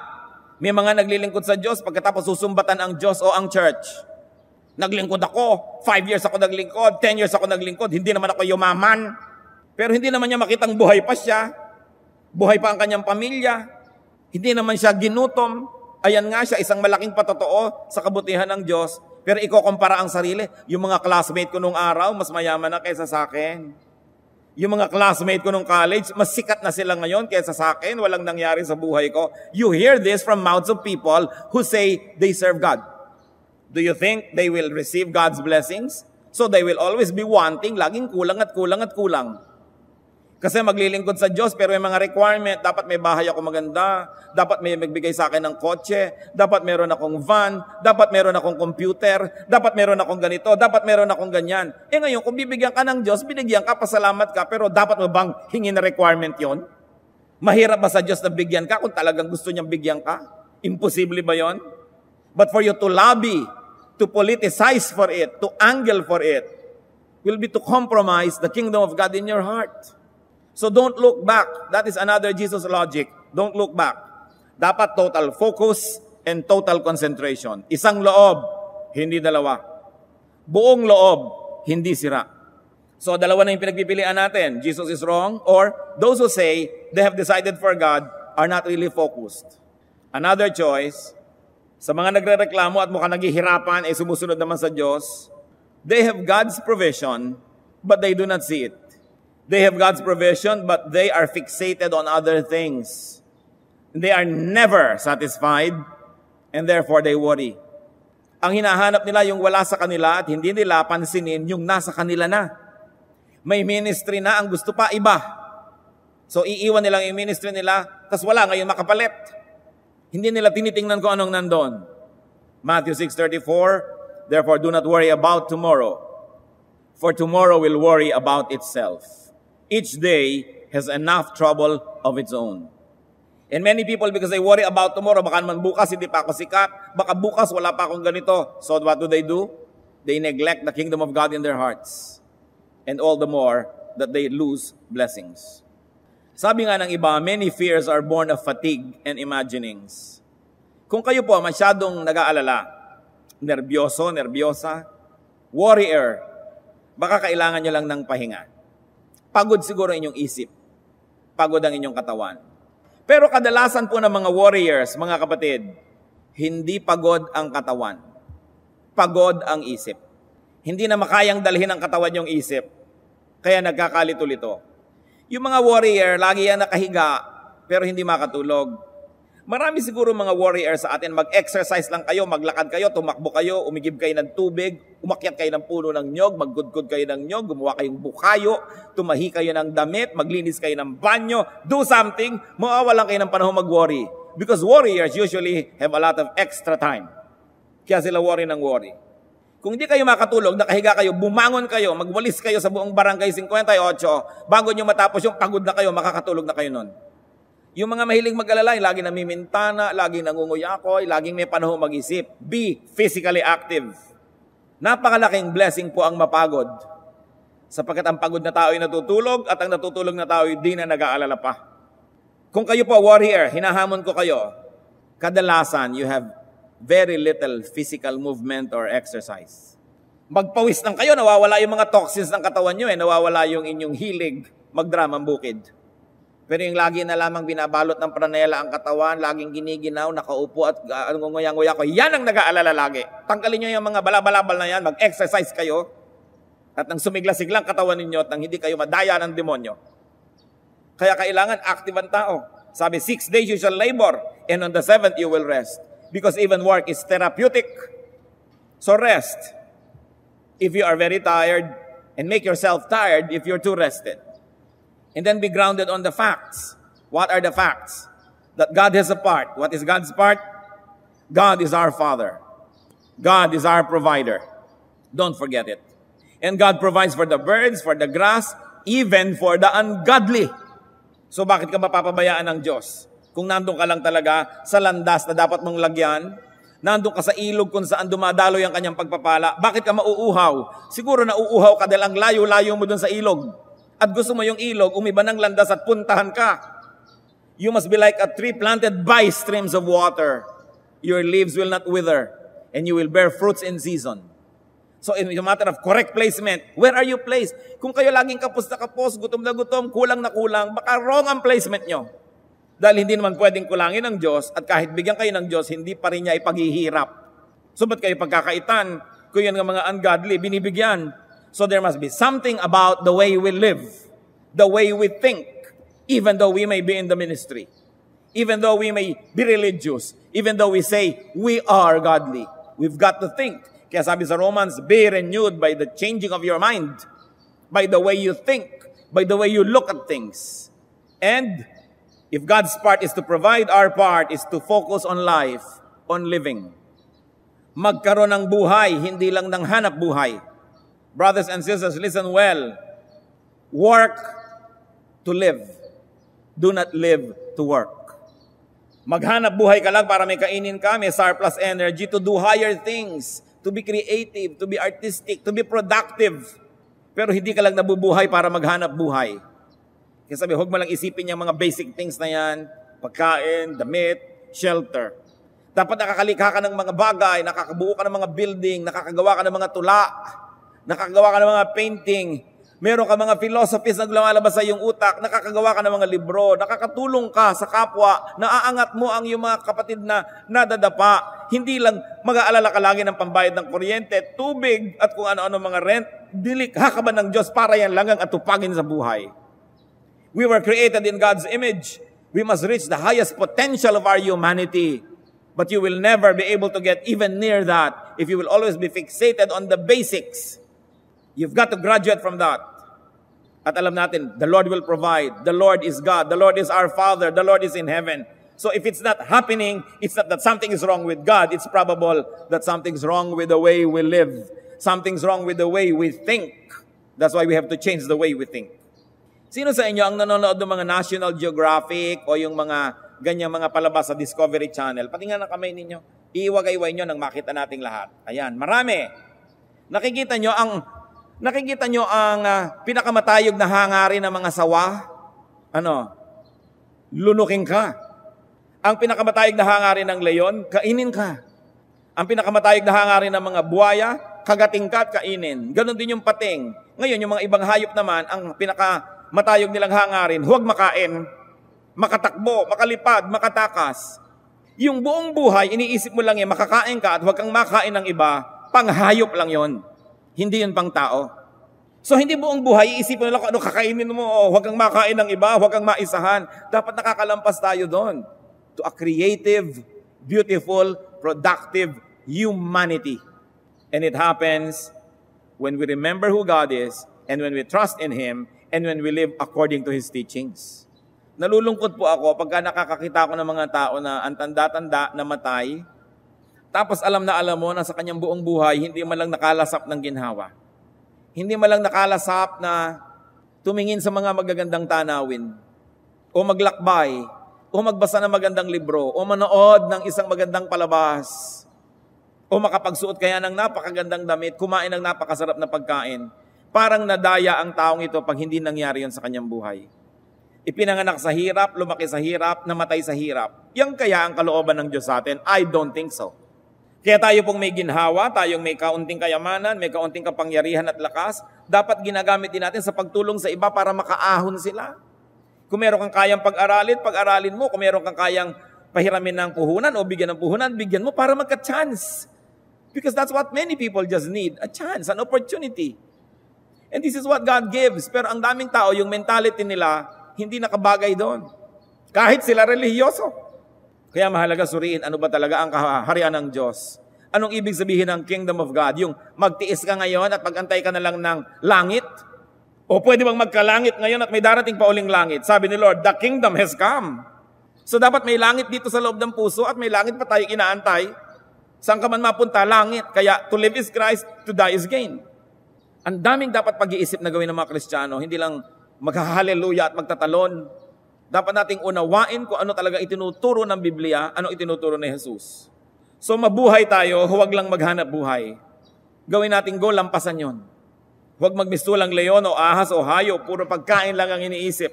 may mga naglilingkod sa Diyos pagkatapos susumbatan ang Diyos o ang church. Naglingkod ako, 5 years ako naglingkod, 10 years ako naglingkod, hindi naman ako yumaman. Pero hindi naman niya makitang buhay pa siya, buhay pa ang kanyang pamilya, hindi naman siya ginutom. Ayan nga siya, isang malaking patotoo sa kabutihan ng Diyos. Pero ikukumpara ang sarili, yung mga classmate ko nung araw, mas mayaman na kaysa sa akin. Yung mga classmate ko nung college, mas sikat na sila ngayon kaysa sa akin, walang nangyari sa buhay ko. You hear this from mouths of people who say they serve God. Do you think they will receive God's blessings? So they will always be wanting, laging kulang at kulang at kulang. Kasi maglilingkod sa Diyos, pero may mga requirement, dapat may bahay ako maganda, dapat may magbigay sa akin ng kotse, dapat meron akong van, dapat meron akong computer, dapat meron akong ganito, dapat meron akong ganyan. Ngayon, kung bibigyan ka ng Diyos, binigyan ka, pasalamat ka, pero dapat mo bang hingin na requirement yon? Mahirap ba sa Diyos na bigyan ka kung talagang gusto niyang bigyan ka? Imposible ba yon? But for you to lobby, to politicize for it, to angle for it, will be to compromise the kingdom of God in your heart. So don't look back. That is another Jesus logic. Don't look back. Dapat total focus and total concentration. Isang loob, hindi dalawa. Buong loob, hindi sira. So dalawa na yung pinagpipilian natin. Jesus is wrong, or those who say they have decided for God are not really focused. Another choice, sa mga nagrereklamo at mukhang naghihirapan ay sumusunod naman sa Diyos, they have God's provision, but they do not see it. They have God's provision, but they are fixated on other things. They are never satisfied, and therefore they worry. Ang hinahanap nila yung wala sa kanila at hindi nila pansinin yung nasa kanila na. May ministry na, ang gusto pa iba. So iiwan nilang yung ministry nila, tas wala ngayon makapalit. Hindi nila tinitingnan kung anong nandun. Matthew 6:34, therefore do not worry about tomorrow, for tomorrow will worry about itself. Each day has enough trouble of its own. And many people, because they worry about tomorrow, baka naman bukas hindi pa ako sikat, baka bukas wala pa akong ganito. So what do? They neglect the kingdom of God in their hearts. And all the more that they lose blessings. Sabi nga ng iba, many fears are born of fatigue and imaginings. Kung kayo po masyadong nag-aalala, nervyoso, nervyosa, worrier, baka kailangan nyo lang ng pahinga. Pagod siguro inyong isip. Pagod ang inyong katawan. Pero kadalasan po ng mga warriors, mga kapatid, hindi pagod ang katawan. Pagod ang isip. Hindi na makayang dalhin ang katawan yung isip. Kaya nagkakalito-lito. Yung mga warrior, lagi yan nakahiga, pero hindi makatulog. Marami siguro mga warrior sa atin, mag-exercise lang kayo, maglakad kayo, tumakbo kayo, umigib kayo ng tubig, umakyat kayo ng puno ng nyog, maggudgod kayo ng nyog, gumawa kayong bukayo, tumahi kayo ng damit, maglinis kayo ng banyo, do something, mawawalan kayo ng panahon mag-worry. Because warriors usually have a lot of extra time. Kaya sila worry ng worry. Kung hindi kayo makatulog, nakahiga kayo, bumangon kayo, magwalis kayo sa buong barangay 58, bago nyo matapos yung pagod na kayo, makakatulog na kayo nun. Yung mga mahilig mag-alala, laging namimintana, laging nangunguyakoy, laging may panahon mag-isip. Be physically active. Napakalaking blessing po ang mapagod. Sapagkat ang pagod na tao ay natutulog at ang natutulog na tao ay di na nag-aalala pa. Kung kayo po warrior, hinahamon ko kayo, kadalasan you have very little physical movement or exercise. Magpawis lang kayo, nawawala yung mga toxins ng katawan nyo, nawawala yung inyong hilig magdramang bukid. Pero yung lagi na lamang binabalot ng pranela ang katawan, laging giniginaw, nakaupo at nguyang-nguya ko, yan ang nag-aalala lagi. Tanggalin nyo yung mga balabalabal na yan, mag-exercise kayo, at nang sumigla-siglang katawan ninyo, at nang hindi kayo madaya ng demonyo. Kaya kailangan active ang tao. Sabi, 6 days you shall labor, and on the 7th you will rest. Because even work is therapeutic. So rest if you are very tired, and make yourself tired if you're too rested. And then be grounded on the facts. What are the facts? That God has a part. What is God's part? God is our Father. God is our provider. Don't forget it. And God provides for the birds, for the grass, even for the ungodly. So bakit ka mapapabayaan ng Diyos? Kung nandun ka lang talaga sa landas na dapat mong lagyan, nandun ka sa ilog kung saan dumadaloy ang kanyang pagpapala, bakit ka mauuhaw? Siguro nauuhaw ka dahil ang layo-layo mo dun sa ilog. At gusto mo yung ilog, umiba ng landas at puntahan ka. You must be like a tree planted by streams of water. Your leaves will not wither, and you will bear fruits in season. So in a matter of correct placement, where are you placed? Kung kayo laging kapos na kapos, gutom na gutom, kulang na kulang, baka wrong ang placement nyo. Dahil hindi naman pwedeng kulangin ng Diyos at kahit bigyan kayo ng Diyos, hindi pa rin niya ipaghihirap. So ba't kayo pagkakaitan? Kung yan ng mga ungodly, binibigyan. So there must be something about the way we live, the way we think, even though we may be in the ministry, even though we may be religious, even though we say we are godly. We've got to think. Kaya sabi sa Romans, be renewed by the changing of your mind, by the way you think, by the way you look at things. And if God's part is to provide, our part is to focus on life, on living. Magkaroon ng buhay, hindi lang ng hanap buhay. Brothers and sisters, listen well. Work to live. Do not live to work. Maghanap buhay ka lang para may kainin ka, may surplus energy to do higher things, to be creative, to be artistic, to be productive. Pero hindi ka lang nabubuhay para maghanap buhay. Kaya sabi, huwag mo lang isipin yung mga basic things na yan, pagkain, damit, shelter. Dapat nakakalikha ka ng mga bagay, nakakabuo ka ng mga building, nakakagawa ka ng mga tula, nakakagawa ka ng mga painting, meron ka mga philosophies na lumalabas sa iyong utak, nakakagawa ka ng mga libro, nakakatulong ka sa kapwa, naaangat mo ang iyong mga kapatid na nadadapa. Hindi lang mag-aalala ka lagi ng pambayad ng kuryente, tubig at kung ano-ano mga rent. Dilikha ka ba ng Diyos para yan lang ang atupagin sa buhay? We were created in God's image. We must reach the highest potential of our humanity. But you will never be able to get even near that if you will always be fixated on the basics. You've got to graduate from that. At alam natin, the Lord will provide. The Lord is God. The Lord is our Father. The Lord is in heaven. So if it's not happening, it's not that something is wrong with God. It's probable that something's wrong with the way we live. Something's wrong with the way we think. That's why we have to change the way we think. Sino sa inyo ang nanonood ng mga National Geographic o yung mga ganyang mga palabas sa Discovery Channel? Patingnan ang kamay ninyo. Iiwagay-way nyo nang makita nating lahat. Ayan, marami. Nakikita nyo ang pinakamatayog na hangarin ng mga sawa? Lunukin ka. Ang pinakamatayog na hangarin ng leon, kainin ka. Ang pinakamatayog na hangarin ng mga buhaya, kagating ka at kainin. Ganon din yung pating. Ngayon, yung mga ibang hayop naman, ang pinakamatayog nilang hangarin, huwag makain, makatakbo, makalipad, makatakas. Yung buong buhay, iniisip mo lang makakain ka at huwag kang makain ng iba, panghayop lang yon. Hindi yun pang tao. So hindi buong buhay, iisipin mo lang kung ano kakainin mo, huwag kang makain ng iba, huwag kang maisahan. Dapat nakakalampas tayo doon to a creative, beautiful, productive humanity. And it happens when we remember who God is, and when we trust in Him, and when we live according to His teachings. Nalulungkot po ako pagka nakakakita ko ng mga tao na ang tanda-tanda, namatay, tapos alam mo na sa kanyang buong buhay, hindi man lang nakalasap ng ginhawa. Hindi man lang nakalasap na tumingin sa mga magagandang tanawin, o maglakbay, o magbasa ng magandang libro, o manood ng isang magandang palabas, o makapagsuot kaya ng napakagandang damit, kumain ng napakasarap na pagkain. Parang nadaya ang taong ito pag hindi nangyari yun sa kanyang buhay. Ipinanganak sa hirap, lumaki sa hirap, namatay sa hirap. Yan kaya ang kalooban ng Diyos sa atin? I don't think so. Kaya tayo pong may ginhawa, tayong may kaunting kayamanan, may kaunting kapangyarihan at lakas, dapat ginagamit din natin sa pagtulong sa iba para makaahon sila. Kung meron kang kayang pag-aralin mo. Kung meron kang kayang pahiramin ng puhunan o bigyan ng puhunan, bigyan mo para magka-chance. Because that's what many people just need, a chance, an opportunity. And this is what God gives. Pero ang daming tao, yung mentality nila, hindi nakabagay doon. Kahit sila relihiyoso. Kaya mahalaga suriin, ano ba talaga ang kaharian ng Diyos? Anong ibig sabihin ng kingdom of God? Yung magtiis ka ngayon at magantay ka na lang ng langit? O pwede bang magkalangit ngayon at may darating pa uling langit? Sabi ni Lord, the kingdom has come. So dapat may langit dito sa loob ng puso at may langit pa tayo inaantay. Saan ka man mapunta? Langit. Kaya to live is Christ, to die is gain. Ang daming dapat pag-iisip na gawin ng mga Kristiyano, hindi lang maghahaleluya at magtatalon. Dapat nating unawain kung ano talaga itinuturo ng Biblia, ano itinuturo ni Jesus. So mabuhay tayo, huwag lang maghanap buhay. Gawin nating goal, lampasan yon. Huwag magmistulang leon o ahas o hayo, puro pagkain lang ang iniisip.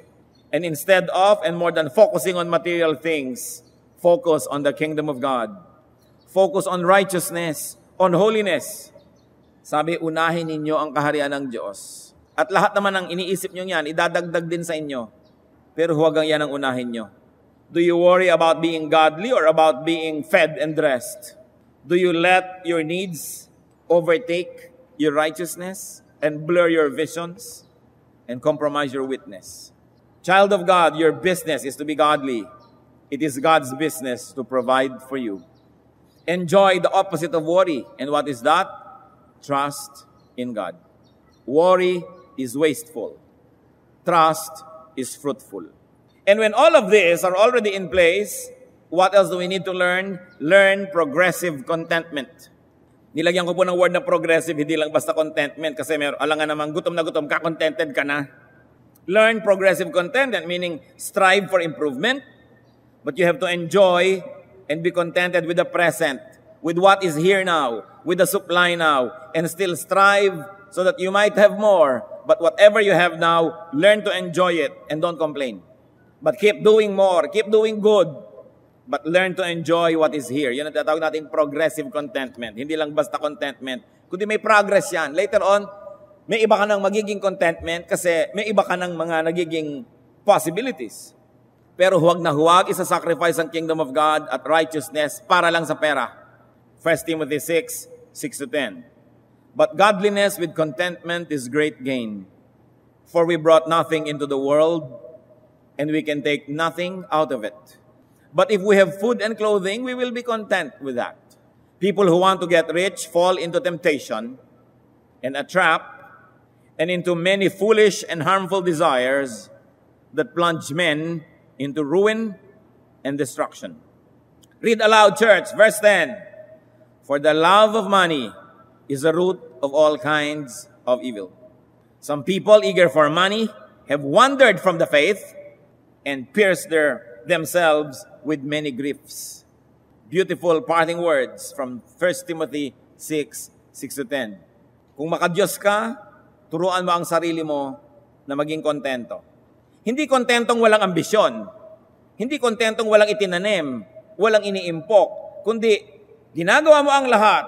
And instead of, and more than focusing on material things, focus on the kingdom of God. Focus on righteousness, on holiness. Sabi, unahin ninyo ang kaharian ng Diyos. At lahat naman ang iniisip nyo yan, idadagdag din sa inyo. Pero huwag ang yan ang unahin nyo. Do you worry about being godly or about being fed and dressed? Do you let your needs overtake your righteousness and blur your visions and compromise your witness? Child of God, your business is to be godly. It is God's business to provide for you. Enjoy the opposite of worry. And what is that? Trust in God. Worry is wasteful. Trust is fruitful. And when all of these are already in place, what else do we need to learn? Learn progressive contentment. Nilagyan ko po ng word na progressive, hindi lang basta contentment, kasi alangan naman gutom na gutom ka, contented ka na. Learn progressive contentment, meaning strive for improvement, but you have to enjoy and be contented with the present, with what is here now, with the supply now, and still strive so that you might have more. But whatever you have now, learn to enjoy it and don't complain. But keep doing more, keep doing good. but learn to enjoy what is here. Yan ang tatawag natin progressive contentment. Hindi lang basta contentment, kundi may progress yan. Later on, may iba ka ng magiging contentment kasi may iba ka ng mga nagiging possibilities. Pero huwag na huwag isa-sacrifice ang kingdom of God at righteousness para lang sa pera. 1 Timothy 6:6-10. But godliness with contentment is great gain. For we brought nothing into the world, and we can take nothing out of it. But if we have food and clothing, we will be content with that. People who want to get rich fall into temptation and a trap and into many foolish and harmful desires that plunge men into ruin and destruction. Read aloud, church, verse 10. For the love of money is the root of all kinds of evil. Some people eager for money have wandered from the faith and pierced themselves with many griefs. Beautiful parting words from 1 Timothy 6:6-10. Kung makadiyos ka, turuan mo ang sarili mo na maging kontento. Hindi kontentong walang ambisyon. Hindi kontentong walang itinanim, walang iniimpok, kundi ginagawa mo ang lahat.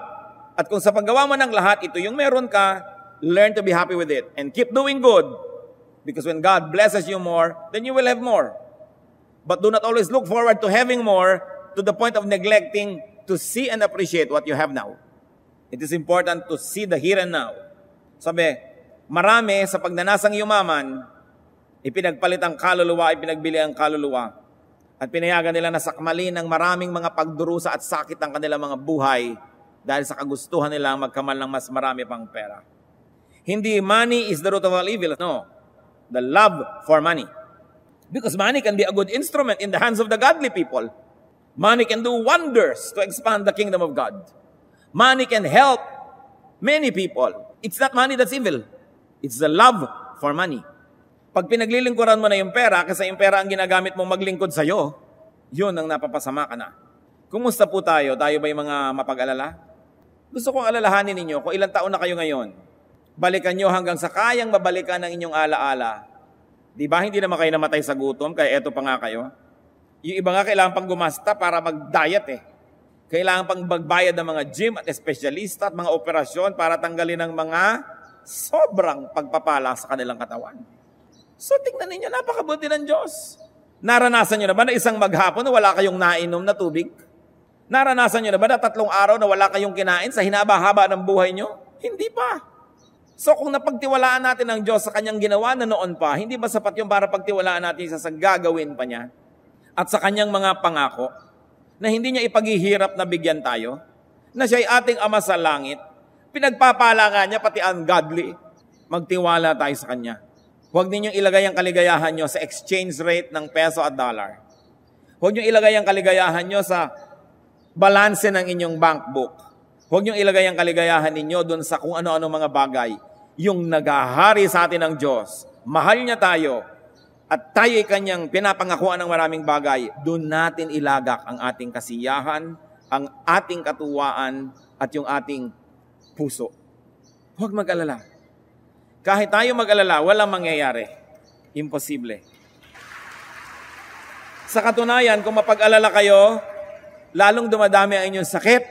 At kung sa paggawa mo ng lahat, ito yung meron ka, learn to be happy with it and keep doing good. Because when God blesses you more, then you will have more. But do not always look forward to having more to the point of neglecting to see and appreciate what you have now. It is important to see the here and now. Sabi, marami sa pagnanasang yumaman, ipinagpalit ang kaluluwa, ipinagbili ang kaluluwa. At pinayagan nila na sakmalin ng maraming mga pagdurusa at sakit ng kanilang mga buhay dahil sa kagustuhan nilang magkamal ng mas marami pang pera. Hindi money is the root of all evil. No. The love for money. Because money can be a good instrument in the hands of the godly people. Money can do wonders to expand the kingdom of God. Money can help many people. It's not money that's evil. It's the love for money. Pag pinaglilingkuran mo na yung pera, kasi yung pera ang ginagamit mong maglingkod sa'yo, yun ang napapasama ka na. Kumusta po tayo? Tayo ba yung mga mapag-alala? Gusto kong alalahanin ninyo, kung ilang taon na kayo ngayon, balikan nyo hanggang sa kayang mabalikan ng inyong alaala. Di ba, hindi naman kayo namatay sa gutom, kaya eto pa nga kayo. Yung iba nga kailangan pang gumasta para mag-diet eh. Kailangan pang magbayad ng mga gym at espesyalista at mga operasyon para tanggalin ng mga sobrang pagpapala sa kanilang katawan. So tingnan ninyo, napakabuti ng Diyos. Naranasan nyo na ba na isang maghapon na wala kayong nainom na tubig? Naranasan nyo na ba na 3 araw na wala kayong kinain sa hinaba-haba ng buhay nyo? Hindi pa. So kung napagtiwalaan natin ang Diyos sa kanyang ginawa na noon pa, hindi ba sapat yung para pagtiwalaan natin sa gagawin pa niya? At sa kanyang mga pangako, na hindi niya ipaghihirap na bigyan tayo, na siya'y ating Ama sa langit, pinagpapala nga niya pati ungodly, magtiwala tayo sa kanya. Huwag ninyong ilagay ang kaligayahan nyo sa exchange rate ng peso at dollar. Huwag ninyong ilagay ang kaligayahan nyo sa balanse ng inyong bank book. Huwag niyong ilagay ang kaligayahan ninyo doon sa kung ano-ano mga bagay. Yung nagahari sa atin ng Diyos, mahal niya tayo, at tayo'y kanyang pinapangakuan ng maraming bagay, doon natin ilagak ang ating kasiyahan, ang ating katuwaan, at yung ating puso. Huwag mag-alala. Kahit tayo mag-alala, walang mangyayari. Imposible. Sa katunayan, kung mapag-alala kayo, lalong dumadami ang inyong sakit,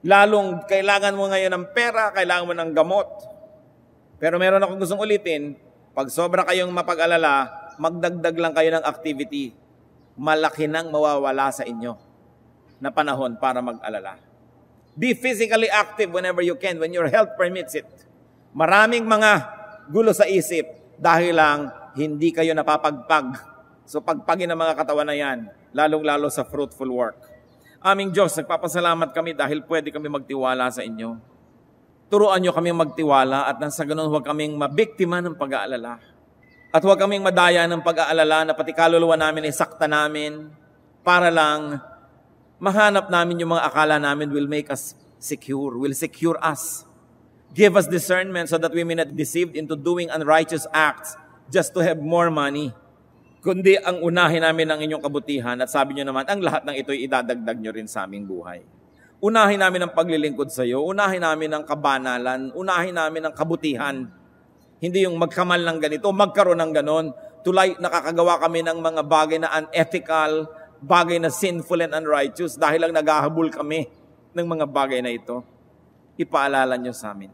lalong kailangan mo ngayon ng pera, kailangan mo ng gamot. Pero meron akong gustong ulitin, pag sobra kayong mapag-alala, magdagdag lang kayo ng activity. Malaki nang mawawala sa inyo na panahon para mag-alala. Be physically active whenever you can, when your health permits it. Maraming mga gulo sa isip dahil lang hindi kayo napapagpag. So pagpagin ang mga katawan na yan, lalong-lalo sa fruitful work. Aming Diyos, nagpapasalamat kami dahil pwede kami magtiwala sa inyo. Turuan nyo kami magtiwala at nang sa ganun huwag kaming mabiktima ng pag-aalala. At huwag kaming madaya ng pag-aalala na pati kaluluwa namin ay sakta namin para lang mahanap namin yung mga akala namin will make us secure, will secure us. Give us discernment so that we may not be deceived into doing unrighteous acts just to have more money. Kundi ang unahin namin ang inyong kabutihan at sabi nyo naman, ang lahat ng ito'y idadagdag nyo rin sa aming buhay. Unahin namin ang paglilingkod sa iyo, unahin namin ang kabanalan, unahin namin ang kabutihan. Hindi yung magkamal ng ganito, magkaroon ng ganon. Tulay, nakakagawa kami ng mga bagay na unethical, bagay na sinful and unrighteous dahil lang naghahabol kami ng mga bagay na ito. Ipaalala nyo sa amin.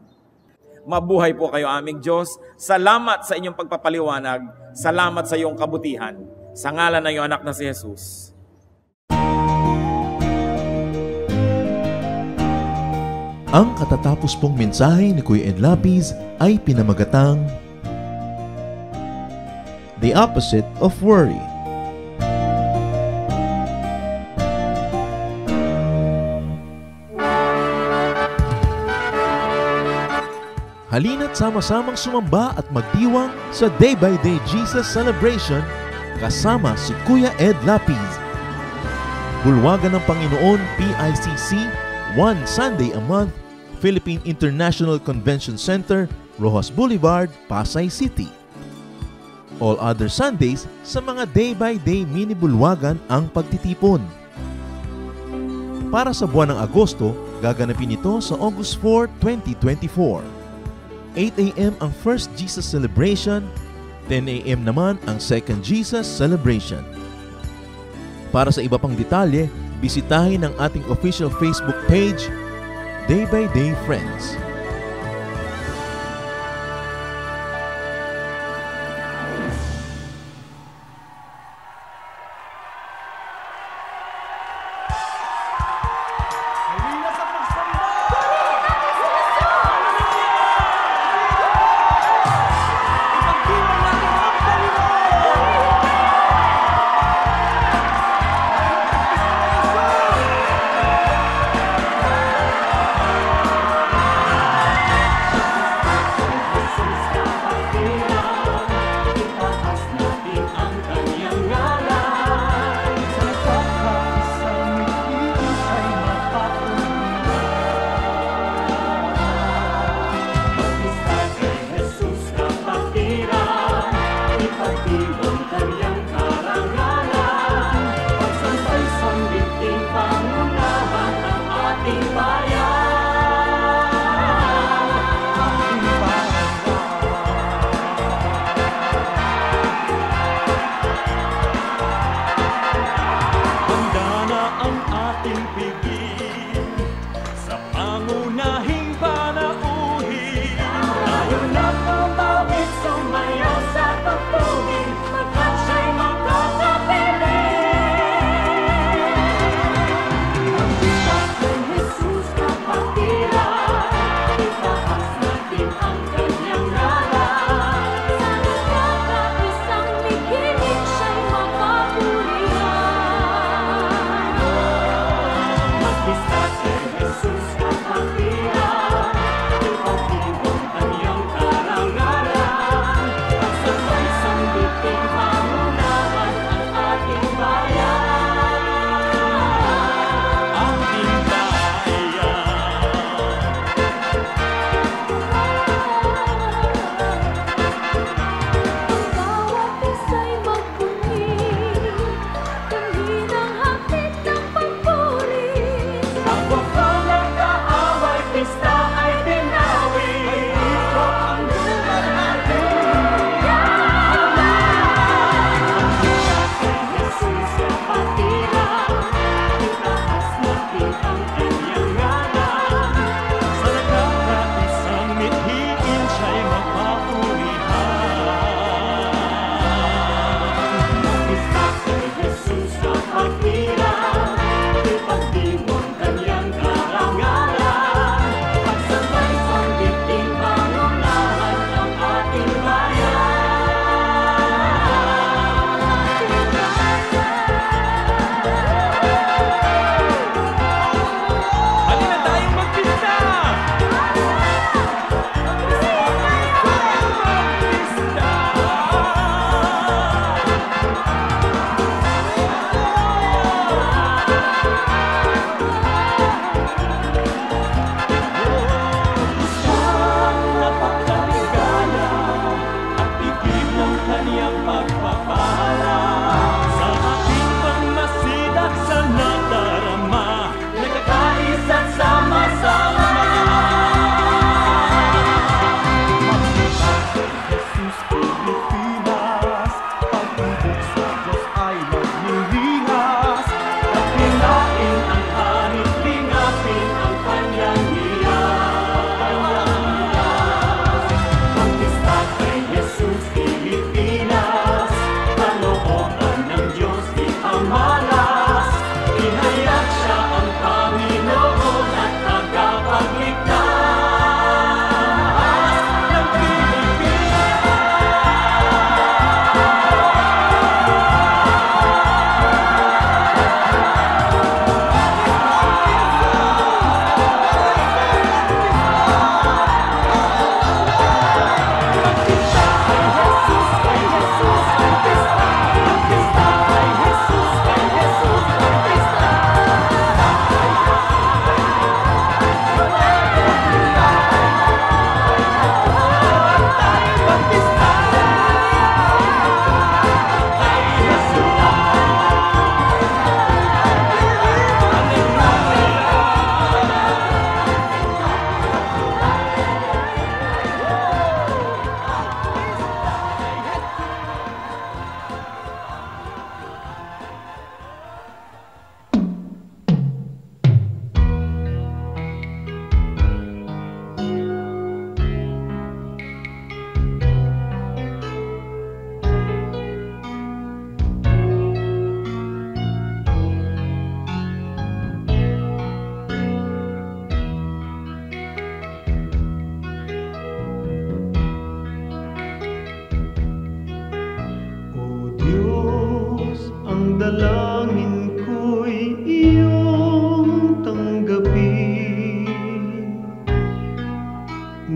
Mabuhay po kayo aming Diyos. Salamat sa inyong pagpapaliwanag. Salamat sa iyong kabutihan. Sa ngalan ng iyong anak na si Jesus. Ang katatapos pong mensahe ni Kuya Ed Lapiz ay pinamagatang The Opposite of Worry. Halina't sama-samang sumamba at magdiwang sa Day by Day Jesus Celebration kasama si Kuya Ed Lapiz. Bulwagan ng Panginoon PICC, one Sunday a month, Philippine International Convention Center, Rojas Boulevard, Pasay City. All other Sundays sa mga Day by Day mini bulwagan ang pagtitipon. Para sa buwan ng Agosto, gaganapin ito sa August 4, 2024. 8 a.m. ang First Jesus Celebration, 10 a.m. naman ang Second Jesus Celebration. Para sa iba pang detalye, bisitahin ang ating official Facebook page, Day by Day Friends. Jesus kapatira.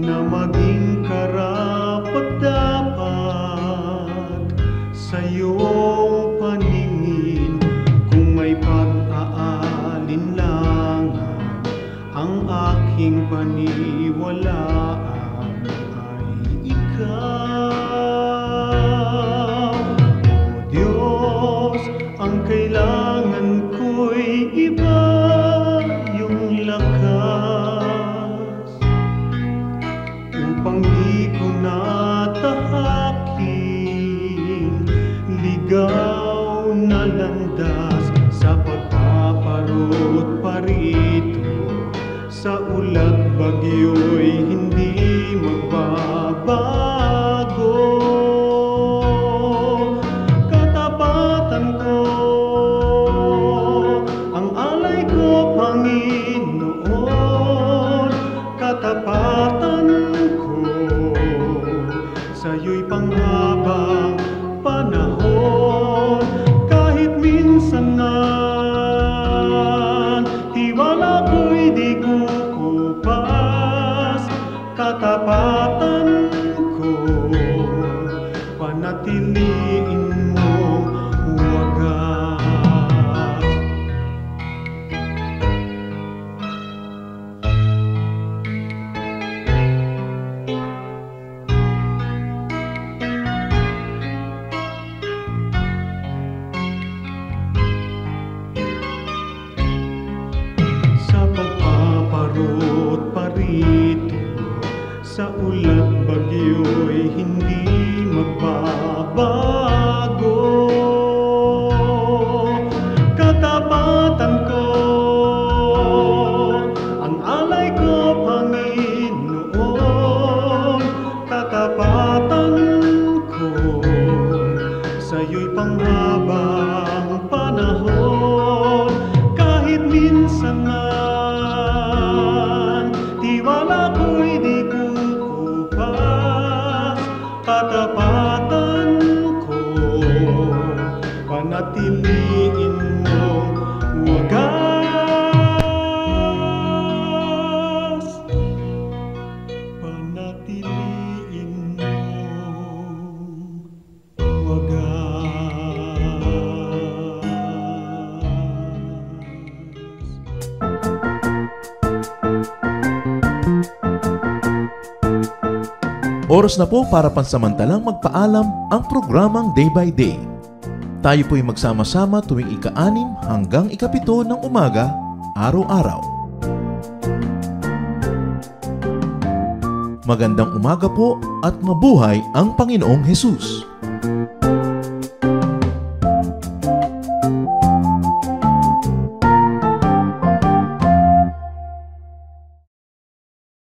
na maging karapat-dapat sa iyong paningin. Kung may pag-aalinlangan ang aking paniwalaan ay ikaw. O Diyos, ang kailangan ko'y iba yung lakas upang di ko natahakin ligaw na landas sa pagpaparot parito. Sa ulat bagyo'y hindi magbabago. Katapatan ko, ang alay ko, Panginoon. Katapatan ko, sa'yo'y panghabang panahon. Kahit minsan na tiwala ko'y di kukupas, katapatan ko, panatiliin mong wagas. Sa pagpaparot parito, sa ulat bagyo'y hindi magbabago. Katapatan ko, ang alay ko, Panginoon. Katapatan ko, sa'yo'y panghabang panahon. Kahit minsan man tiwala ko'y di kukupas, katapatan ko, panatiliin mong wagas. Panatiliin mong wagas. Oras na po para pansamantalang magpaalam ang programang Day by Day. Tayo po'y magsama-sama tuwing ika-6 hanggang ika-7 ng umaga, araw-araw. Magandang umaga po at mabuhay ang Panginoong Hesus!